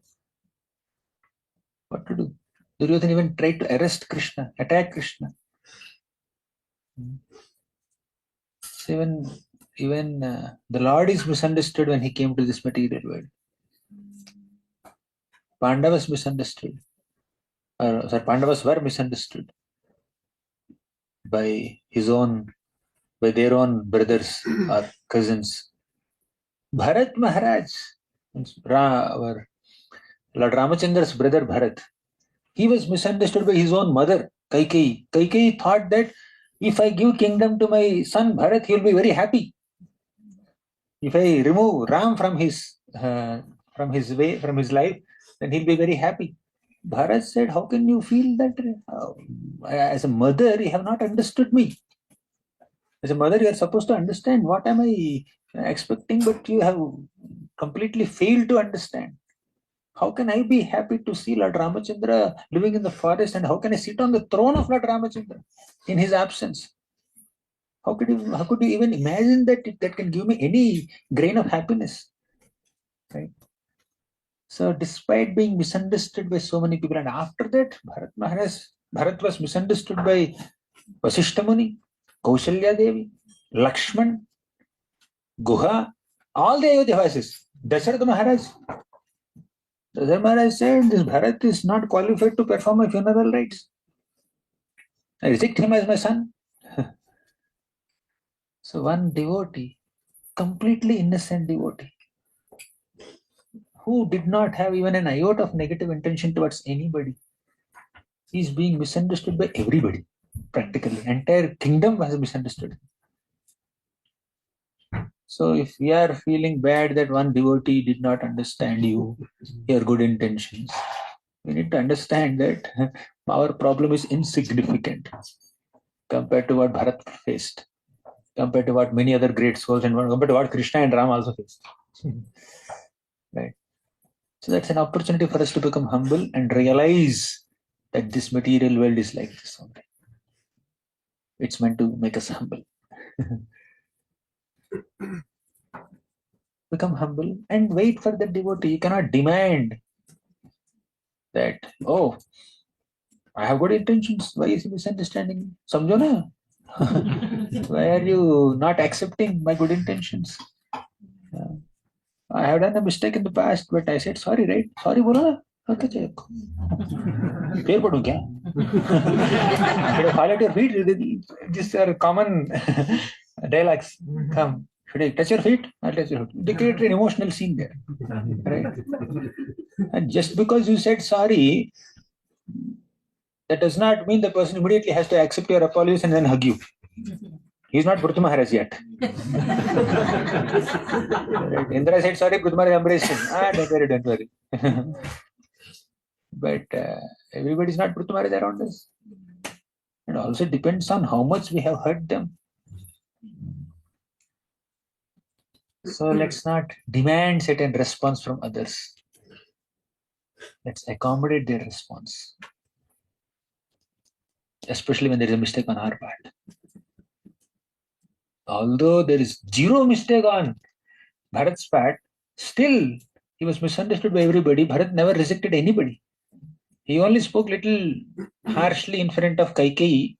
What to do? Duryodhana even tried to arrest Krishna, attack Krishna. So even the Lord is misunderstood when he came to this material world. Pandavas misunderstood. Pandavas were misunderstood by their own brothers or cousins. Bharat Maharaj, our Lord Ramachandra's brother Bharat, he was misunderstood by his own mother, Kaikeyi. Kaikeyi thought that if I give kingdom to my son Bharat, he will be very happy. If I remove Ram from his life, then he'll be very happy. Bharat said, how can you feel that? as a mother, you have not understood me. As a mother, you are supposed to understand what am I expecting, but you have completely failed to understand. How can I be happy to see Lord Ramachandra living in the forest, and how can I sit on the throne of Lord Ramachandra in his absence? How could you even imagine that that can give me any grain of happiness? Right? So despite being misunderstood by so many people, and after that, Bharat was misunderstood by Vasishta Muni, Kaushalya Devi, Lakshman, Guha, all the Ayodhyavasis, Dasharatha Maharaj. Dasharatha Maharaj said, this Bharat is not qualified to perform my funeral rites. I reject him as my son. So one devotee, completely innocent devotee, who did not have even an iota of negative intention towards anybody, is being misunderstood by everybody. Practically, entire kingdom was misunderstood. So if we are feeling bad that one devotee did not understand your good intentions, we need to understand that our problem is insignificant compared to what Bharat faced, compared to what many other great souls, and compared to what Krishna and Ram also faced. Right. So that's an opportunity for us to become humble and realize that this material world is like this only. It's meant to make us humble. Become humble and wait for the devotee. You cannot demand that, oh, I have good intentions. Why is he misunderstanding? Samjho na? Why are you not accepting my good intentions? I have done a mistake in the past, but I said sorry, right? Sorry, bola na. Should I fall at your feet? These are common dialogues. Come. Should I touch your feet? I'll touch your feet. They create an emotional scene there. Right? And just because you said sorry, that does not mean the person immediately has to accept your apologies and then hug you. He's not Dhruva Maharaj yet. Right? Indra said sorry, Dhruva Maharaj embraced him. Don't worry. But everybody is not Dhruva Maharaj around us. And also depends on how much we have hurt them. So let's not demand certain response from others. Let's accommodate their response. Especially when there is a mistake on our part. Although there is zero mistake on Bharat's part, still he was misunderstood by everybody. Bharat never rejected anybody. He only spoke little harshly in front of Kaikeyi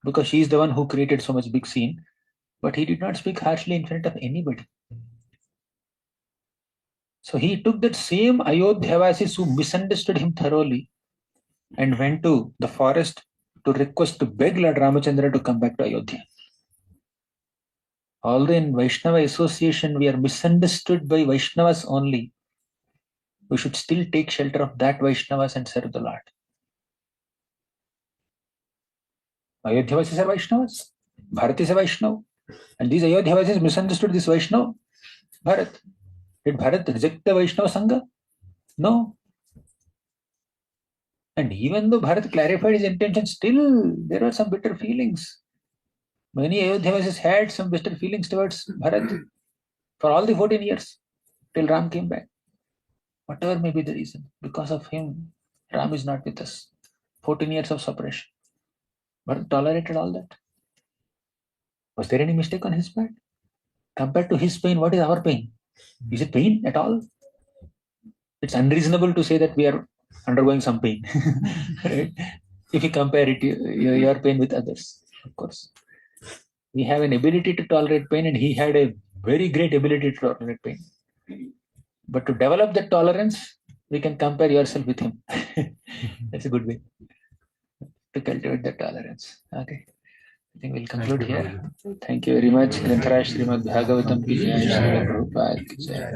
because she is the one who created so much big scene. But he did not speak harshly in front of anybody. So he took that same Ayodhyavasis who misunderstood him thoroughly and went to the forest to request to beg Lord Ramachandra to come back to Ayodhya. Although in Vaishnava association we are misunderstood by Vaishnavas only, we should still take shelter of that Vaishnavas and serve the Lord. Ayodhyavasis are Vaishnavas, Bharat is a Vaishnava, and these Ayodhyavasis misunderstood this Vaishnava, Bharat. Did Bharat reject the Vaishnava Sangha? No. And even though Bharat clarified his intention, still there were some bitter feelings. Many Ayodhyavasis had some bitter feelings towards Bharat for all the 14 years till Ram came back. Whatever may be the reason, because of him, Ram is not with us. 14 years of separation. Bharat tolerated all that. Was there any mistake on his part? Compared to his pain, what is our pain? Is it pain at all? It's unreasonable to say that we are undergoing some pain. Right? If you compare it, your pain with others, of course. We have an ability to tolerate pain, and he had a very great ability to tolerate pain. But to develop that tolerance, we can compare yourself with him. That's a good way to cultivate that tolerance. Okay. I think we'll conclude here. Thank you very much. Granthara Srimad Bhagavatam ki jai, Srila Prabhupada ki jai.